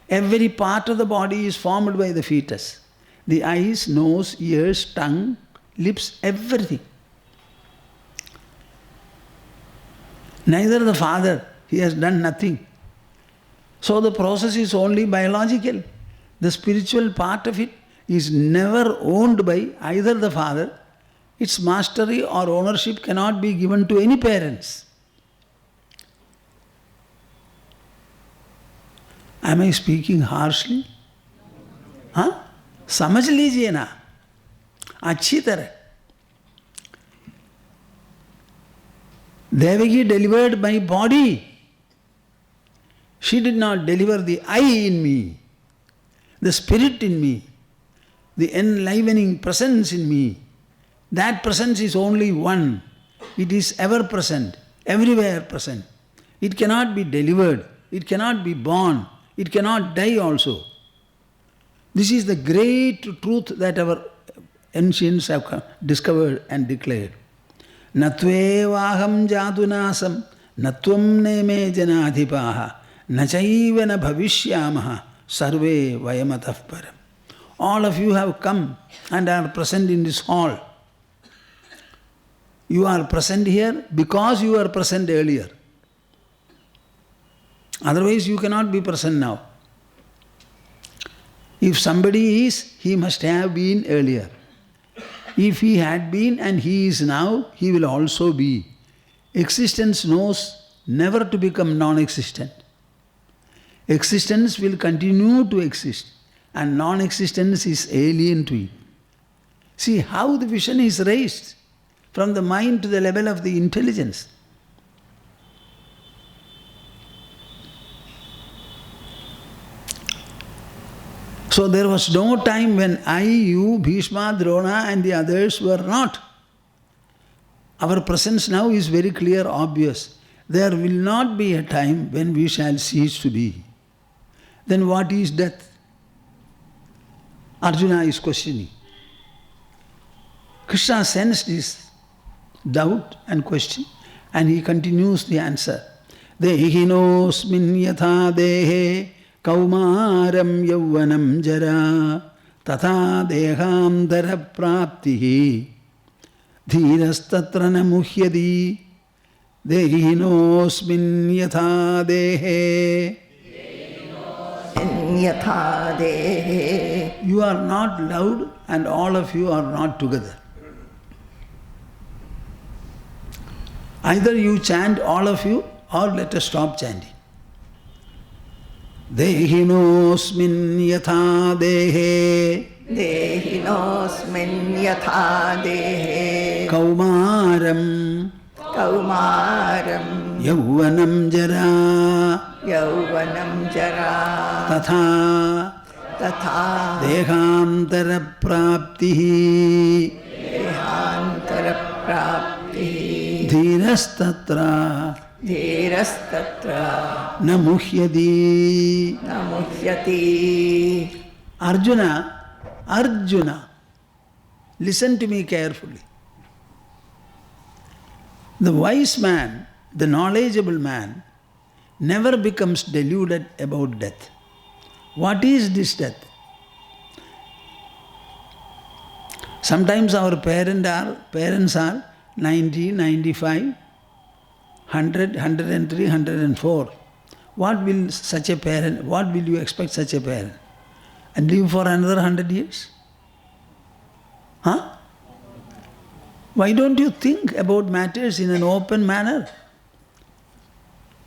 Every part of the body is formed by the fetus. The eyes, nose, ears, tongue, lips, everything. Neither the father, he has done nothing. So the process is only biological. The spiritual part of it is never owned by either the father. Its mastery or ownership cannot be given to any parents. Am I speaking harshly? हाँ? समझ लीजिए ना अच्छी तरह. Devaki delivered my body. She did not deliver the I in me, the spirit in me, the enlivening presence in me. That presence is only one. It is ever present, everywhere present. It cannot be delivered, it cannot be born, it cannot die also. This is the great truth that our ancients have discovered and declared. Natvevaham jadunasam natvam neme janadhipaha nachaiva na bhavishyamaha sarve vayamatah param. All of you have come and are present in this hall. You are present here because you were present earlier. Otherwise you cannot be present now. If somebody is, he must have been earlier. If he had been and he is now, he will also be. Existence knows never to become non-existent. Existence will continue to exist and non-existence is alien to it. See how the vision is raised from the mind to the level of the intelligence. So there was no time when I, you, Bhishma, Drona and the others were not. Our presence now is very clear, obvious. There will not be a time when we shall cease to be. Then what is death? Arjuna is questioning. Krishna sensed his doubt and question and he continues the answer. Dehinosmin yatha dehe Kaumaram yauvanam jara tatha dehantara praptihi dhirastatra na muhyadi dehinosmin yatha dehe. Yatha dehe. You are not loud and all of you are not together. Either you chant all of you or let us stop chanting. Dehinosmin yatha dehe. Dehinosmin yatha dehe. Kaumaram. Kaumaram. Yauvanam jara. Yauvanam jara. Tatha. Tatha. Dehantara praptihi. Dehantara praptihi. Dhirastatra. Dhirastatra. Na muhyadi. Namuhyati. Arjuna, listen to me carefully. The wise man, the knowledgeable man, never becomes deluded about death. What is this death? Sometimes our parents are 90, 95, 100, 103, 104. What will such a parent, what will you expect such a parent? And live for another 100 years? Huh? Why don't you think about matters in an open manner?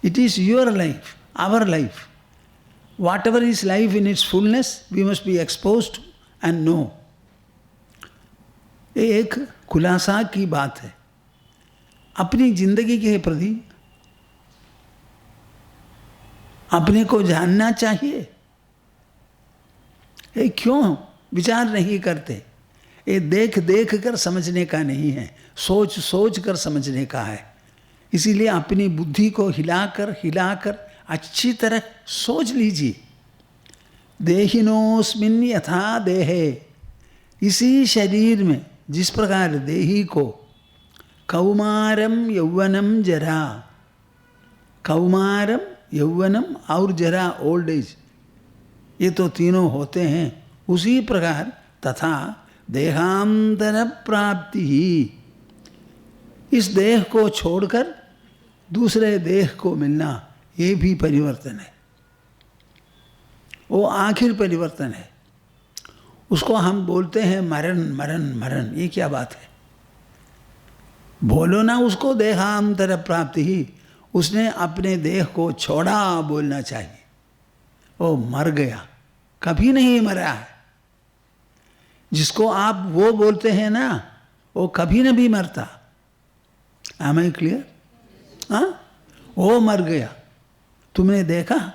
It is your life, our life. Whatever is life in its fullness, we must be exposed to and know. एक खुलासा की बात है. अपनी जिंदगी के प्रति अपने को जानना चाहिए. ये क्यों विचार नहीं करते? ये देख देख कर समझने का नहीं है, सोच सोच कर समझने का है. इसीलिए अपनी बुद्धि को हिलाकर अच्छी तरह सोच लीजिए। देहिनोस्मिन् यथा देहे, इसी शरीर में जिस प्रकार देही को कौमारम यौवनम जरा, कौमारम यौवनम और जरा ओल्ड एज, ये तो तीनों होते हैं, उसी प्रकार तथा देहांतर प्राप्ति ही, इस देह को छोड़कर दूसरे देह को मिलना, ये भी परिवर्तन है। वो आखिर परिवर्तन है। उसको हम बोलते हैं मरण मरण मरण। ये क्या बात है? बोलो ना उसको देहांतर प्राप्ति ही। उसने अपने देह को छोड़ा बोलना चाहिए। वो मर गया, कभी नहीं मरा है। जिसको आप वो बोलते हैं ना, वो कभी न भी मरता। Am I clear? हाँ, वो मर गया, तुमने देखा?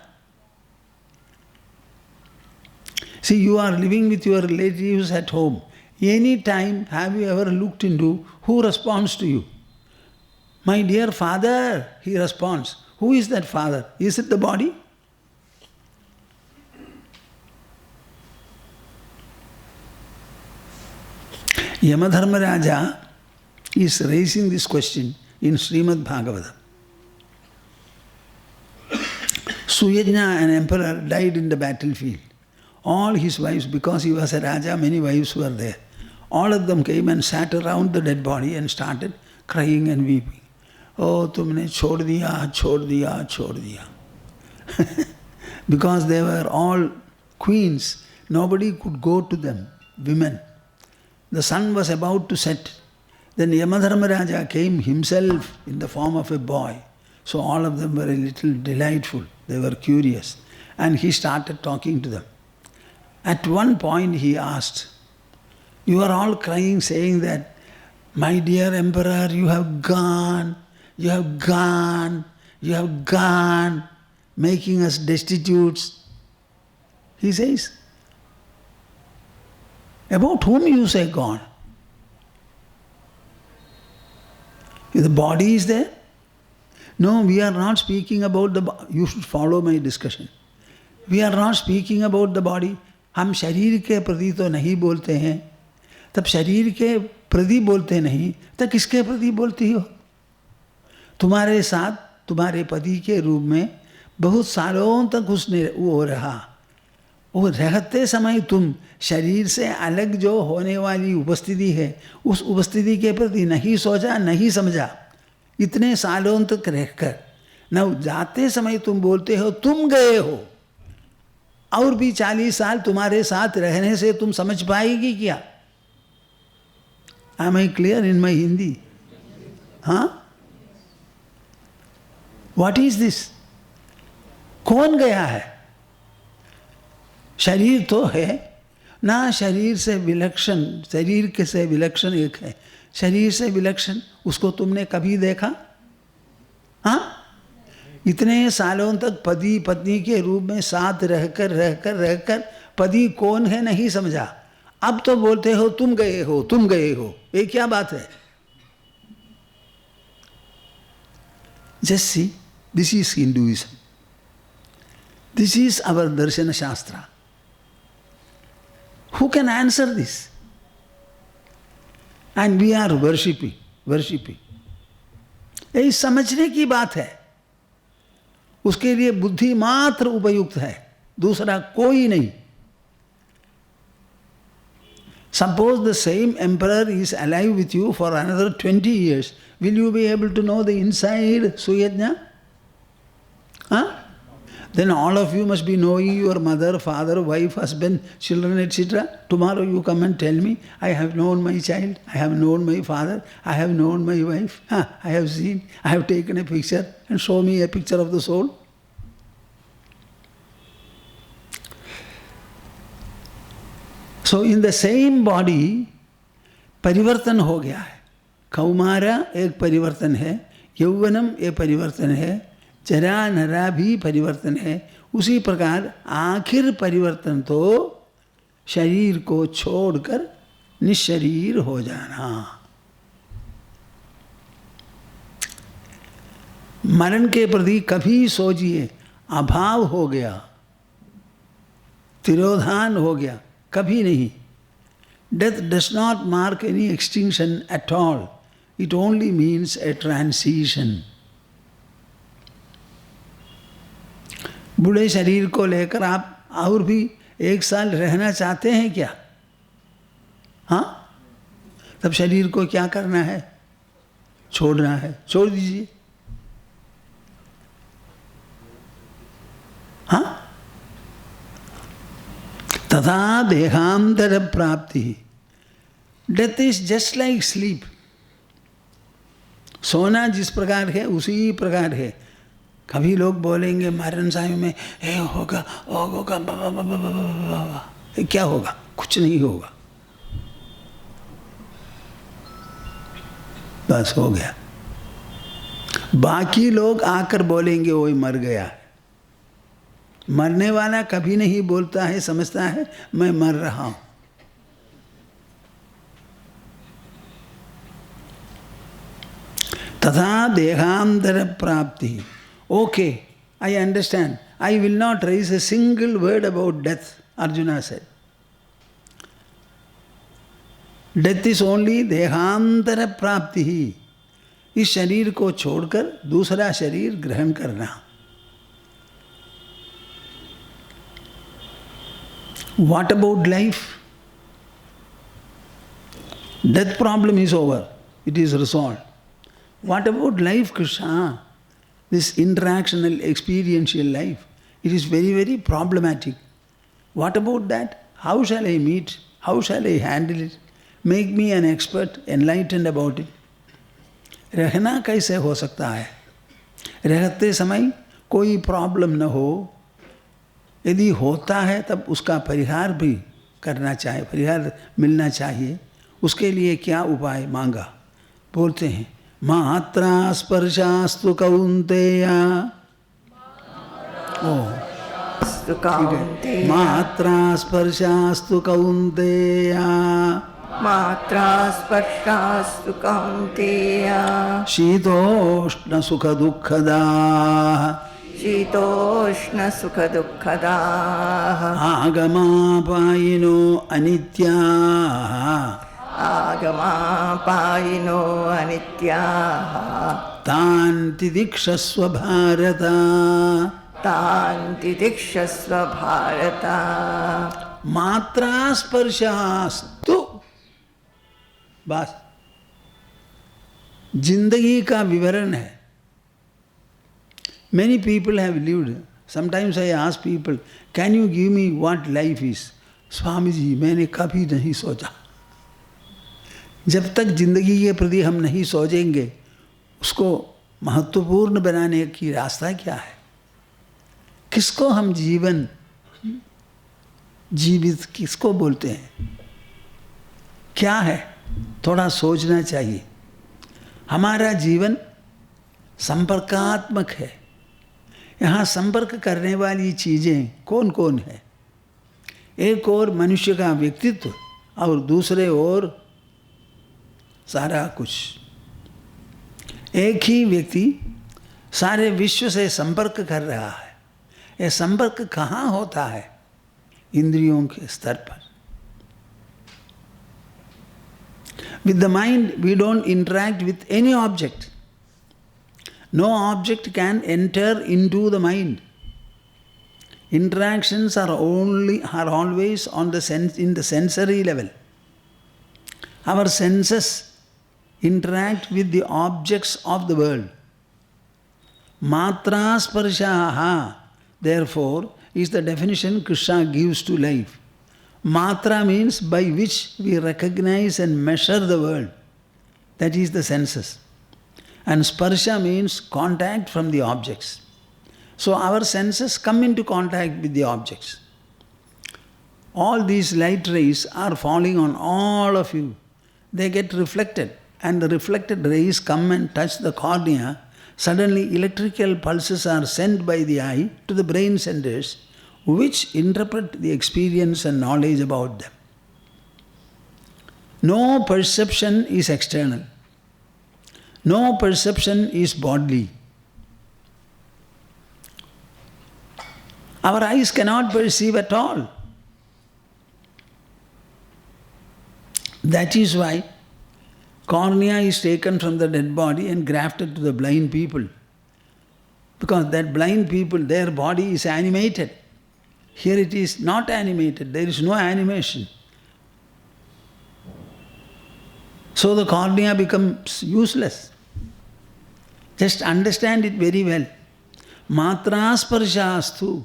See, you are living with your relatives at home. Any time have you ever looked into who responds to you? My dear father, he responds. Who is that father? Is it the body? Yamadharmaraja is raising this question in Srimad Bhagavatam. Suyajna, an emperor, died in the battlefield. All his wives, because he was a Raja, many wives were there. All of them came and sat around the dead body and started crying and weeping. Oh, tumne chhod diya, chhod diya, chhod diya. Because they were all queens, nobody could go to them, women. The sun was about to set. Then Yamadharmaraja came himself in the form of a boy. So all of them were a little delightful. They were curious. And he started talking to them. At one point he asked, you are all crying, saying that, my dear emperor, you have gone, you have gone, you have gone, making us destitute. He says, about whom you say gone? The body is there? No, we are not speaking about the body. You should follow my discussion. We are not speaking about the body. हम शरीर के प्रति तो नहीं बोलते हैं, तब शरीर के प्रति बोलते नहीं, तब किसके प्रति बोलती हो? तुम्हारे साथ तुम्हारे पति के रूप में बहुत सालों तक उसने वो रहा। वो रहते समय तुम शरीर से अलग जो होने वाली उपस्थिति है, उस उपस्थिति के प्रति नहीं सोचा, नहीं समझा। इतने सालों तक रहकर न जाते समय तुम बोलते हो तुम गए हो, और भी 40 साल तुम्हारे साथ रहने से तुम समझ पाएगी क्या? Am I clear in my Hindi? हाँ? What is this? कौन गया है? शरीर तो है ना, शरीर से विलक्षण, शरीर के से विलक्षण एक है। शरीर से विलक्षण उसको तुमने कभी देखा? हाँ? इतने सालों तक पति पत्नी के रूप में साथ रहकर पति कौन है नहीं समझा। अब तो बोलते हो तुम गए हो, तुम गए हो। ये क्या बात है? Just see, this is Hinduism. This is our Darshana Shastra. Who can answer this? And we are worshipping. ये समझने की बात है। उसके लिए बुद्धि मात्र उपयुक्त है, दूसरा कोई नहीं। Suppose the same emperor is alive with you for another 20 years. Will you be able to know the inside Suyajna? Huh? Then all of you must be knowing your mother, father, wife, husband, children, etc. Tomorrow you come and tell me, I have known my child, I have known my father, I have known my wife, I have seen, I have taken a picture, and show me a picture of the soul. So in the same body, परिवर्तन हो गया है। कौमारा एक परिवर्तन है, यौवनम एक परिवर्तन है, जरा नरा भी परिवर्तन है। उसी प्रकार आखिर परिवर्तन तो शरीर को छोड़कर निशरीर हो जाना। मरण के प्रति कभी सोचिए, अभाव हो गया, तिरोधान हो गया, कभी नहीं. Death does not mark any extinction at all. It only means a transition. बूढ़े शरीर को लेकर आप और भी 1 साल रहना चाहते हैं क्या? हाँ, तब शरीर को क्या करना है? छोड़ना है, छोड़ दीजिए. हाँ, तथा देहांतर प्राप्ति. Death is just like sleep. सोना जिस प्रकार है उसी प्रकार है. कभी लोग बोलेंगे मरण समय में होगा होगा बाबा, क्या होगा? कुछ नहीं होगा, बस हो गया. बाकी लोग आकर बोलेंगे वो मर गया है. मरने वाला कभी नहीं बोलता है, समझता है मैं मर रहा हूं. तथा देहांतर प्राप्ति. Okay, I understand. I will not raise a single word about death, Arjuna said. Death is only देहांतर प्राप्ति ही. इस शरीर को छोड़कर दूसरा शरीर ग्रहण करना. What about life? Death problem is over. It is resolved. What about life, Krishna? This interactional, experiential life, it is very, very problematic. What about that? How shall I meet? How shall I handle it? Make me an expert, enlightened about it. रहना कैसे हो सकता है? रहते समय कोई problem न हो. यदि होता है तब उसका परिहार भी करना चाहिए, परिहार मिलना चाहिए. उसके लिए क्या उपाय मांगा? बोलते हैं मात्रा स्पर्शास्तु कौन्तेय. मात्रा स्पर्शास्तु कौन्तेय. मात्रा स्पर्शास्तु कौन्तेय. शीतोष्ण सुख दुःखदाः. शीतोष्ण सुख दुःखदाः. आगमापायिनो अनित्याः. आगमापायिनो अनित्याः. तान् तितिक्षस्व भारत. तान् तितिक्षस्व भारत. मात्रा स्पर्शास्तु. बस जिंदगी का विवरण है. Many people have lived. Sometimes I ask people, can you give me what life is? स्वामीजी मैंने कभी नहीं सोचा. जब तक जिंदगी के प्रति हम नहीं सोचेंगे, उसको महत्वपूर्ण बनाने की रास्ता क्या है? किसको हम जीवित किसको बोलते हैं? क्या है? थोड़ा सोचना चाहिए. हमारा जीवन संपर्कात्मक है. यहाँ संपर्क करने वाली चीज़ें कौन कौन है? एक और मनुष्य का व्यक्तित्व और दूसरे ओर सारा कुछ. एक ही व्यक्ति सारे विश्व से संपर्क कर रहा है. यह संपर्क कहाँ होता है? इंद्रियों के स्तर पर. With the mind we don't interact with any object. No object can enter into the mind. Interactions are always on in the sensory level. Our senses interact with the objects of the world. Matra sparshaha, therefore, is the definition Krishna gives to life. Matra means by which we recognize and measure the world. That is the senses. And sparsha means contact from the objects. So our senses come into contact with the objects. All these light rays are falling on all of you. They get reflected, and the reflected rays come and touch the cornea. Suddenly electrical pulses are sent by the eye to the brain centers, which interpret the experience and knowledge about them. No perception is external. No perception is bodily. Our eyes cannot perceive at all. That is why cornea is taken from the dead body and grafted to the blind people. Because that blind people, their body is animated. Here it is not animated, there is no animation. So the cornea becomes useless. Just understand it very well. Matra sparshastu.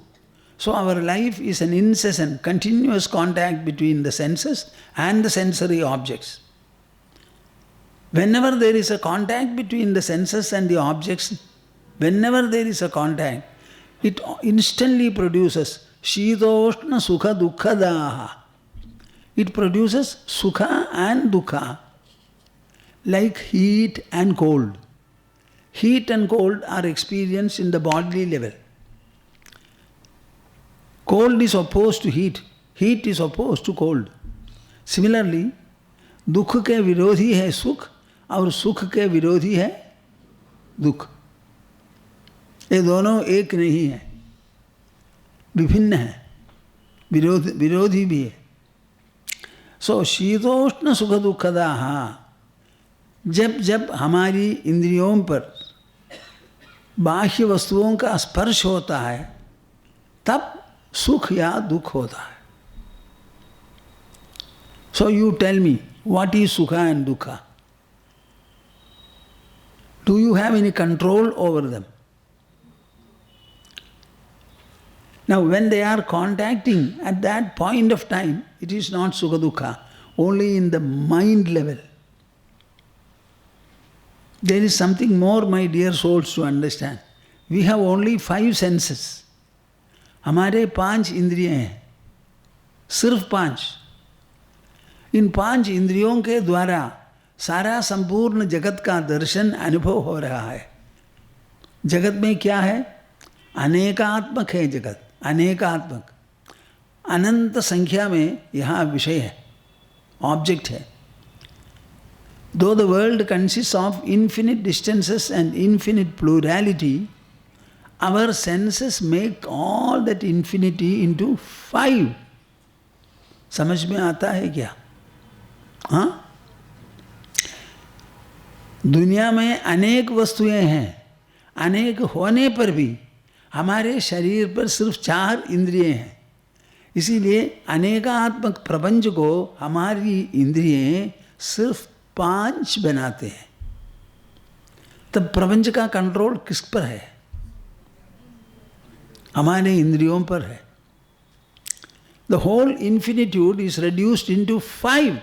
So our life is an incessant, continuous contact between the senses and the sensory objects. Whenever there is a contact between the senses and the objects, whenever there is a contact, it instantly produces Shitoshna Sukha Dukkha Daha. It produces Sukha and Dukkha, like heat and cold. Heat and cold are experienced in the bodily level. Cold is opposed to heat. Heat is opposed to cold. Similarly, दुख के विरोधी है सुख और सुख के विरोधी है दुख. ये दोनों एक नहीं है, विभिन्न है, विरोधी भी है. सो शीतोष्ण सुख दुखदाहा. जब जब हमारी इंद्रियों पर बाह्य वस्तुओं का स्पर्श होता है तब सुख या दुख होता है. So you tell me, what is sukha and dukkha? Do you have any control over them? Now when they are contacting at that point of time, it is not sukha dukkha, only in the mind level. There is something more, my dear souls, to understand. We have only 5 senses. हमारे 5 इंद्रियां हैं, सिर्फ 5. इन 5 इंद्रियों के द्वारा सारा संपूर्ण जगत का दर्शन अनुभव हो रहा है. जगत में क्या है? अनेकात्मक है जगत, अनेकात्मक. अनंत संख्या में यहाँ विषय है, ऑब्जेक्ट है. Though the world consists of infinite distances and infinite plurality, our senses make all that infinity into 5. समझ में आता है क्या? हाँ? दुनिया में अनेक वस्तुएं हैं, अनेक होने पर भी हमारे शरीर पर सिर्फ 4 इंद्रियां हैं. इसीलिए अनेकात्मक प्रपंच को हमारी इंद्रियां सिर्फ 5 बनाते हैं. तब प्रपंच का कंट्रोल किस पर है? हमारे इंद्रियों पर है. The whole infinitude is reduced into 5.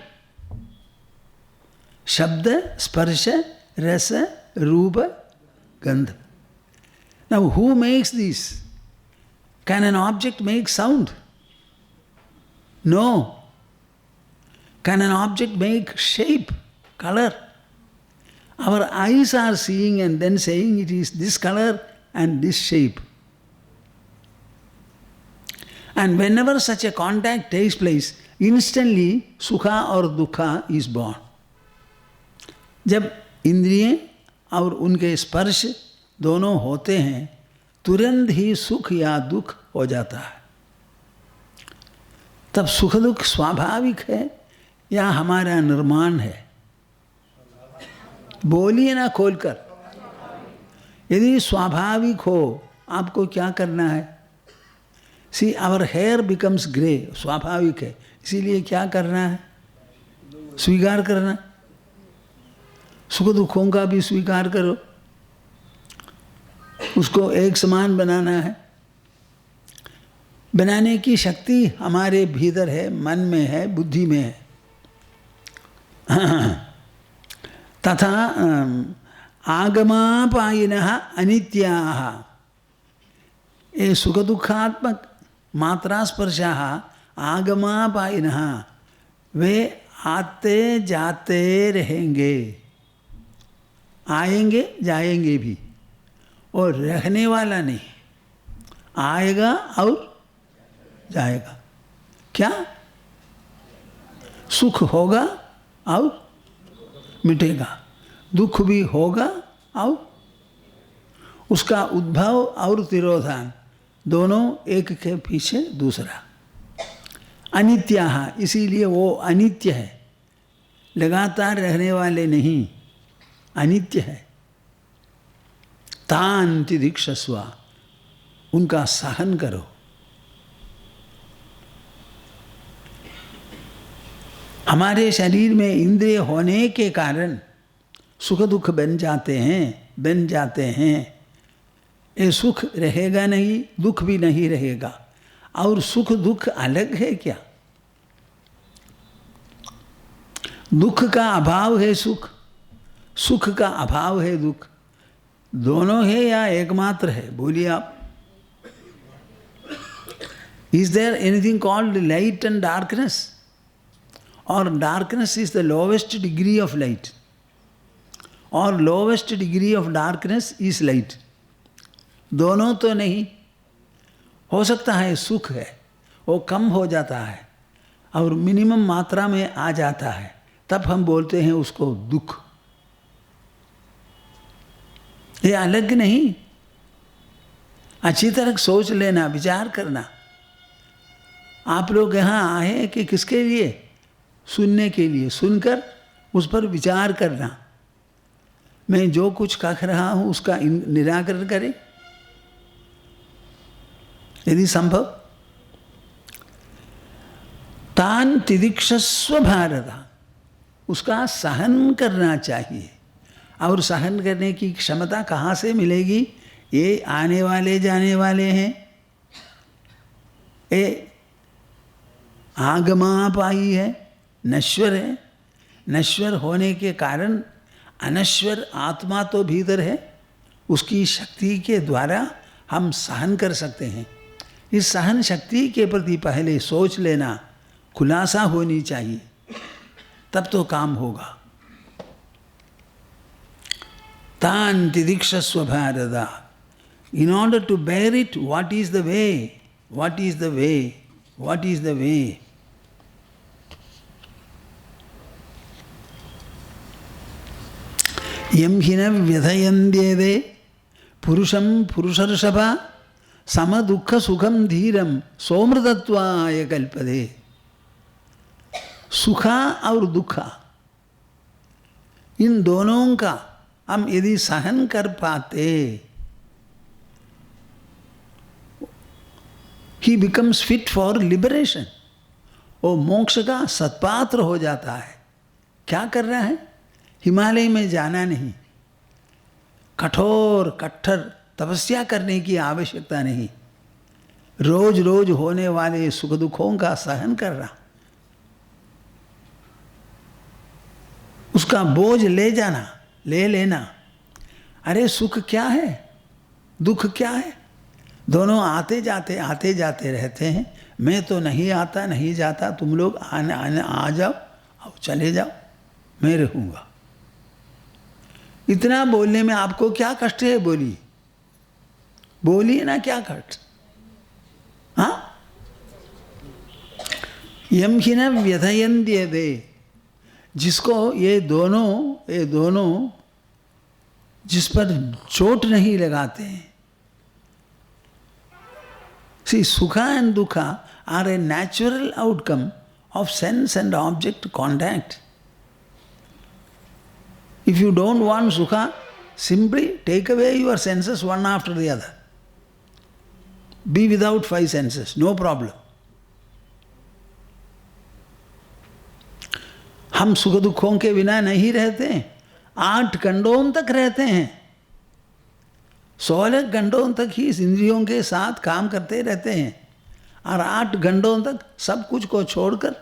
शब्द, स्पर्श, रस, रूप, गंध. Now who makes these? Can an object make sound? No. Can an object make shape, color? Our eyes are seeing and then saying it is this color and this shape. And whenever such a contact takes place, instantly sukha or dukkha is born. जब इंद्रियें और उनके स्पर्श दोनों होते हैं, तुरंत ही सुख या दुख हो जाता है. तब सुख दुख स्वाभाविक है या हमारा निर्माण है? बोलिए ना खोलकर. यदि स्वाभाविक हो, आपको क्या करना है? See, our hair becomes grey, स्वाभाविक है. इसीलिए क्या करना है? स्वीकार करना. सुख दुखों का भी स्वीकार करो, उसको एक समान बनाना है. बनाने की शक्ति हमारे भीतर है, मन में है, बुद्धि में है. तथा आगमापायिनः अनित्याः. ये सुख दुखात्मक मात्रा स्पर्शाः आगमापायिनः, वे आते जाते रहेंगे, आएंगे जाएंगे भी, और रहने वाला नहीं. आएगा और जाएगा. क्या? सुख होगा और मिटेगा, दुख भी होगा और उसका उद्भव और तिरोधान दोनों एक के पीछे दूसरा। अनित्याः, इसीलिए वो अनित्य है, लगातार रहने वाले नहीं, अनित्य है। तान तिदिक्षस्व, उनका सहन करो। हमारे शरीर में इंद्रिय होने के कारण सुख दुख बन जाते हैं। ये सुख रहेगा नहीं, दुख भी नहीं रहेगा। और सुख दुख अलग है क्या? दुख का अभाव है सुख, सुख का अभाव है दुख। दोनों है या एकमात्र है? बोलिए आप। Is there anything called light and darkness? Or darkness is the lowest degree of light? Or lowest degree of darkness is light? दोनों तो नहीं हो सकता है। सुख है वो कम हो जाता है और मिनिमम मात्रा में आ जाता है, तब हम बोलते हैं उसको दुख। ये अलग नहीं। अच्छी तरह सोच लेना, विचार करना। आप लोग यहाँ आए कि किसके लिए? सुनने के लिए। सुनकर उस पर विचार करना। मैं जो कुछ कह रहा हूँ उसका निराकरण करें यदि संभव। तान तिदिक्षस्व भारत, उसका सहन करना चाहिए। और सहन करने की क्षमता कहाँ से मिलेगी? ये आने वाले जाने वाले हैं, ये आगमापाई है, नश्वर है। नश्वर होने के कारण अनश्वर आत्मा तो भीतर है, उसकी शक्ति के द्वारा हम सहन कर सकते हैं। इस सहन शक्ति के प्रति पहले सोच लेना, खुलासा होनी चाहिए, तब तो काम होगा। तान तिदिक्षस्व Bharat, in order to bear it, what is the way? What is the way? What is the way? यम हि न व्यथयन्त्येते पुरुषं पुरुषर्षभा सम दुख सुखम धीरम सोमृतत्वाय कल्पते। सुखा और दुखा, इन दोनों का हम यदि सहन कर पाते, he becomes fit for liberation, वो मोक्ष का सत्पात्र हो जाता है। क्या कर रहा है? हिमालय में जाना नहीं, कठोर तपस्या करने की आवश्यकता नहीं, रोज रोज होने वाले सुख दुखों का सहन कर रहा, उसका बोझ ले जाना, ले लेना। अरे सुख क्या है, दुख क्या है? दोनों आते जाते रहते हैं। मैं तो नहीं आता नहीं जाता, तुम लोग आ जाओ और चले जाओ, मैं रहूँगा। इतना बोलने में आपको क्या कष्ट है? बोलिए ना, क्या कष्ट? हाँ, यम हि न व्यथयन्त्येते, जिसको ये दोनों जिस पर चोट नहीं लगाते हैं। See, sukha and dukha are a natural outcome of sense and object contact. If you don't want sukha, simply take away your senses one after the other. Be without 5 senses, no problem. हम सुख दुखों के बिना नहीं रहते, 8 घंटों तक रहते हैं। 16 घंटों तक ही इस इंद्रियों के साथ काम करते रहते हैं और 8 घंटों तक सब कुछ को छोड़कर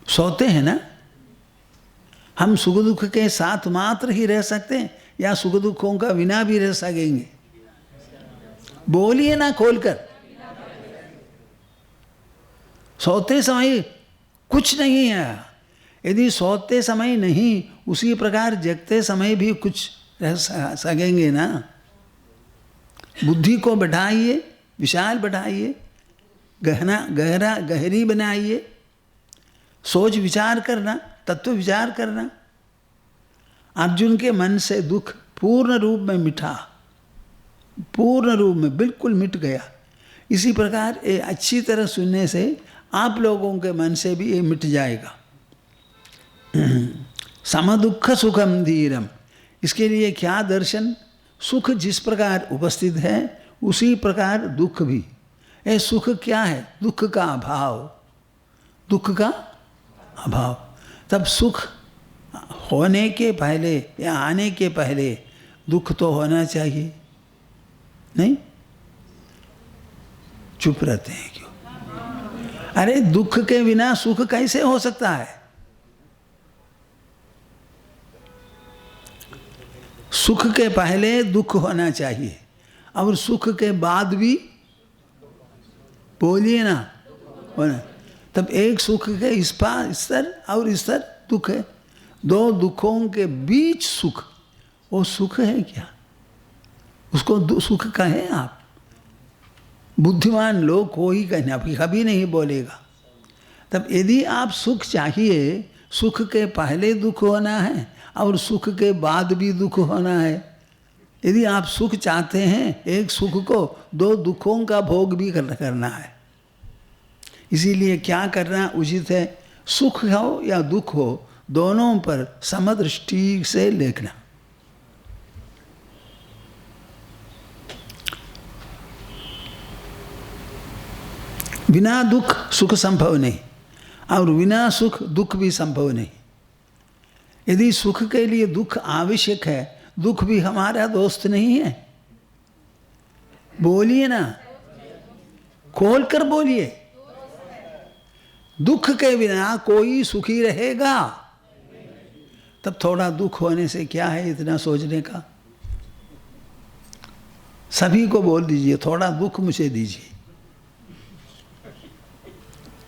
सोते हैं ना। हम सुख दुख के साथ मात्र ही रह सकते हैं या सुख दुखों का बिना भी रह सकेंगे? बोलिए ना खोलकर। सोते समय कुछ नहीं है। यदि सोते समय नहीं, उसी प्रकार जगते समय भी कुछ रह सकेंगे ना। बुद्धि को बढ़ाइए, विशाल बढ़ाइए, गहरी बनाइए, सोच विचार करना, तत्व विचार करना। अर्जुन के मन से दुख पूर्ण रूप में मिटा, पूर्ण रूप में बिल्कुल मिट गया। इसी प्रकार ये अच्छी तरह सुनने से आप लोगों के मन से भी ये मिट जाएगा। समदुख सुखम धीरम, इसके लिए क्या दर्शन? सुख जिस प्रकार उपस्थित है उसी प्रकार दुख भी। ये सुख क्या है? दुख का अभाव, दुख का अभाव। तब सुख होने के पहले या आने के पहले दुख तो होना चाहिए, नहीं? चुप रहते हैं क्यों? अरे दुख के बिना सुख कैसे हो सकता है? सुख के पहले दुख होना चाहिए और सुख के बाद भी, बोलिए ना, होना। तब एक सुख के इस स्तर और इस स्तर दुख है, दो दुखों के बीच सुख, वो सुख है क्या? उसको सुख कहें आप? बुद्धिमान लोग कोई कभी नहीं बोलेगा। तब यदि आप सुख चाहिए, सुख के पहले दुख होना है और सुख के बाद भी दुख होना है। यदि आप सुख चाहते हैं, एक सुख को दो दुखों का भोग भी करना है। इसीलिए क्या करना उचित है? सुख हो या दुख हो, दोनों पर समदृष्टि से देखना। बिना दुख सुख संभव नहीं और बिना सुख दुख भी संभव नहीं। यदि सुख के लिए दुख आवश्यक है, दुख भी हमारा दोस्त नहीं है। बोलिए ना, खोल कर बोलिए। दुख के बिना कोई सुखी रहेगा? तब थोड़ा दुख होने से क्या है इतना सोचने का? सभी को बोल दीजिए थोड़ा दुख मुझे दीजिए,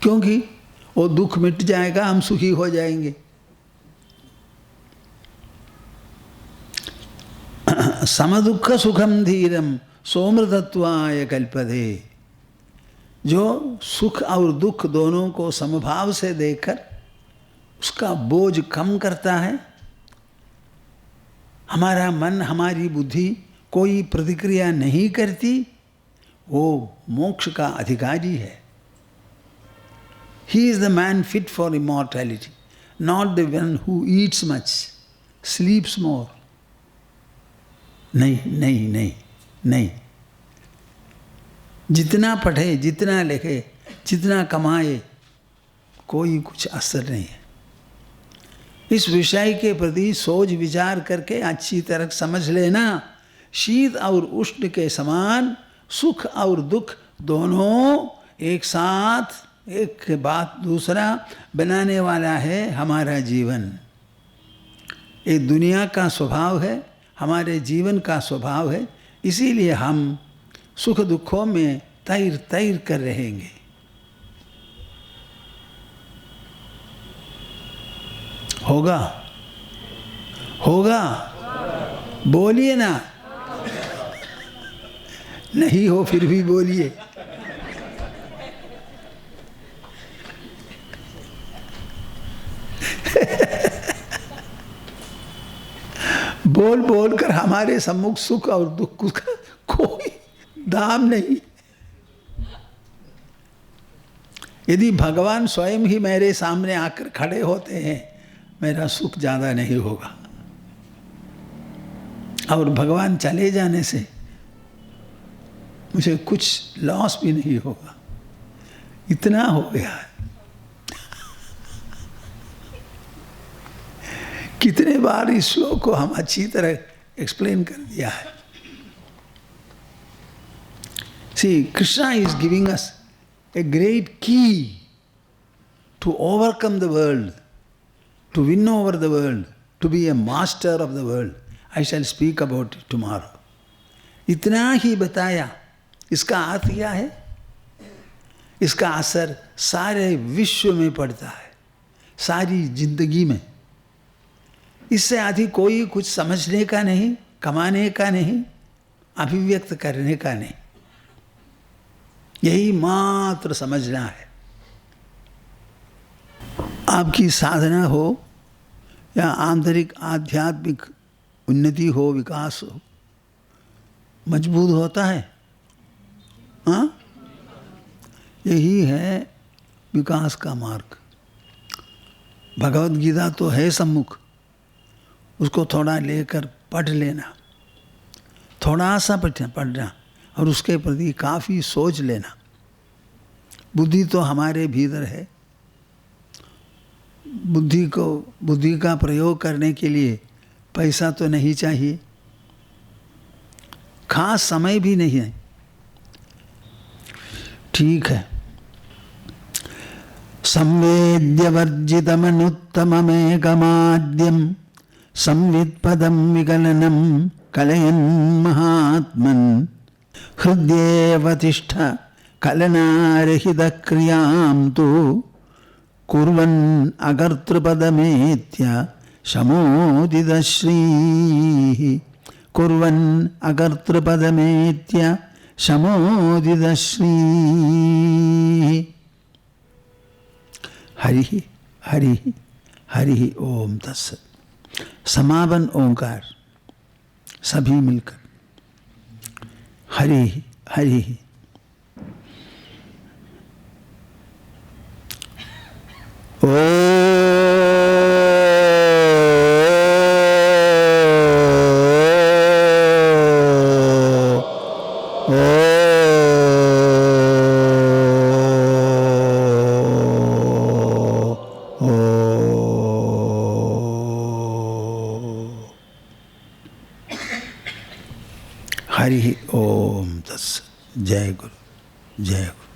क्योंकि वो दुख मिट जाएगा, हम सुखी हो जाएंगे। समदुख सुखम धीरम सोमृतत्वाय कल्पते। जो सुख और दुख दोनों को समभाव से देखकर उसका बोझ कम करता है, हमारा मन हमारी बुद्धि कोई प्रतिक्रिया नहीं करती, वो मोक्ष का अधिकारी है। He is the man fit for immortality, not the one who eats much, sleeps more. नहीं नहीं नहीं नहीं। जितना पढ़े, जितना लिखे, जितना कमाए, कोई कुछ असर नहीं है। इस विषय के प्रति सोच विचार करके अच्छी तरह समझ लेना। शीत और उष्ण के समान सुख और दुख दोनों एक साथ, एक के बाद दूसरा बनाने वाला है हमारा जीवन। ये दुनिया का स्वभाव है, हमारे जीवन का स्वभाव है। इसीलिए हम सुख दुखों में तैर तैर कर रहेंगे। होगा? होगा? बोलिए ना। नहीं हो फिर भी बोलिए। बोल बोल कर हमारे सम्मुख सुख और दुख का कोई दाम नहीं। यदि भगवान स्वयं ही मेरे सामने आकर खड़े होते हैं, मेरा सुख ज़्यादा नहीं होगा, और भगवान चले जाने से मुझे कुछ लॉस भी नहीं होगा। इतना हो गया है। कितने बार इस श्लोक को हम अच्छी तरह एक्सप्लेन कर दिया है। See, Krishna is giving us a great key to overcome the world, to win over the world, to be a master of the world. I shall speak about it tomorrow. इतना ही बताया। इसका अर्थ क्या है? इसका असर सारे विश्व में पड़ता है, सारी जिंदगी में। इससे अधिक कोई कुछ समझने का नहीं, कमाने का नहीं, अभिव्यक्त करने का नहीं। यही मात्र समझना है। आपकी साधना हो या आंतरिक आध्यात्मिक उन्नति हो, विकास हो, मजबूत होता है। हाँ, यही है विकास का मार्ग। भगवद गीता तो है सम्मुख, उसको थोड़ा लेकर पढ़ लेना, थोड़ा सा पढ़ना और उसके प्रति काफ़ी सोच लेना। बुद्धि तो हमारे भीतर है, बुद्धि का प्रयोग करने के लिए पैसा तो नहीं चाहिए, खास समय भी नहीं है। ठीक है। संवेद्यवर्जितमनुत्तममेकमाद्यं संवित्पदं विकलनं कलयन् महात्मन् हृद्येव तिष्ठ कलनारहितक्रियां तु कुर्वन् अकर्तृपदमेत्य शमोदितश्रीः कुर्वन् अकर्तृपदमेत्य शमोदितश्रीः। हरि हरि हरि ओम तत्सत्। समापन ओंकार सभी मिलकर हरि हरि। ओ हरि ओम तत्सत्। जय गुरु जय गुरु।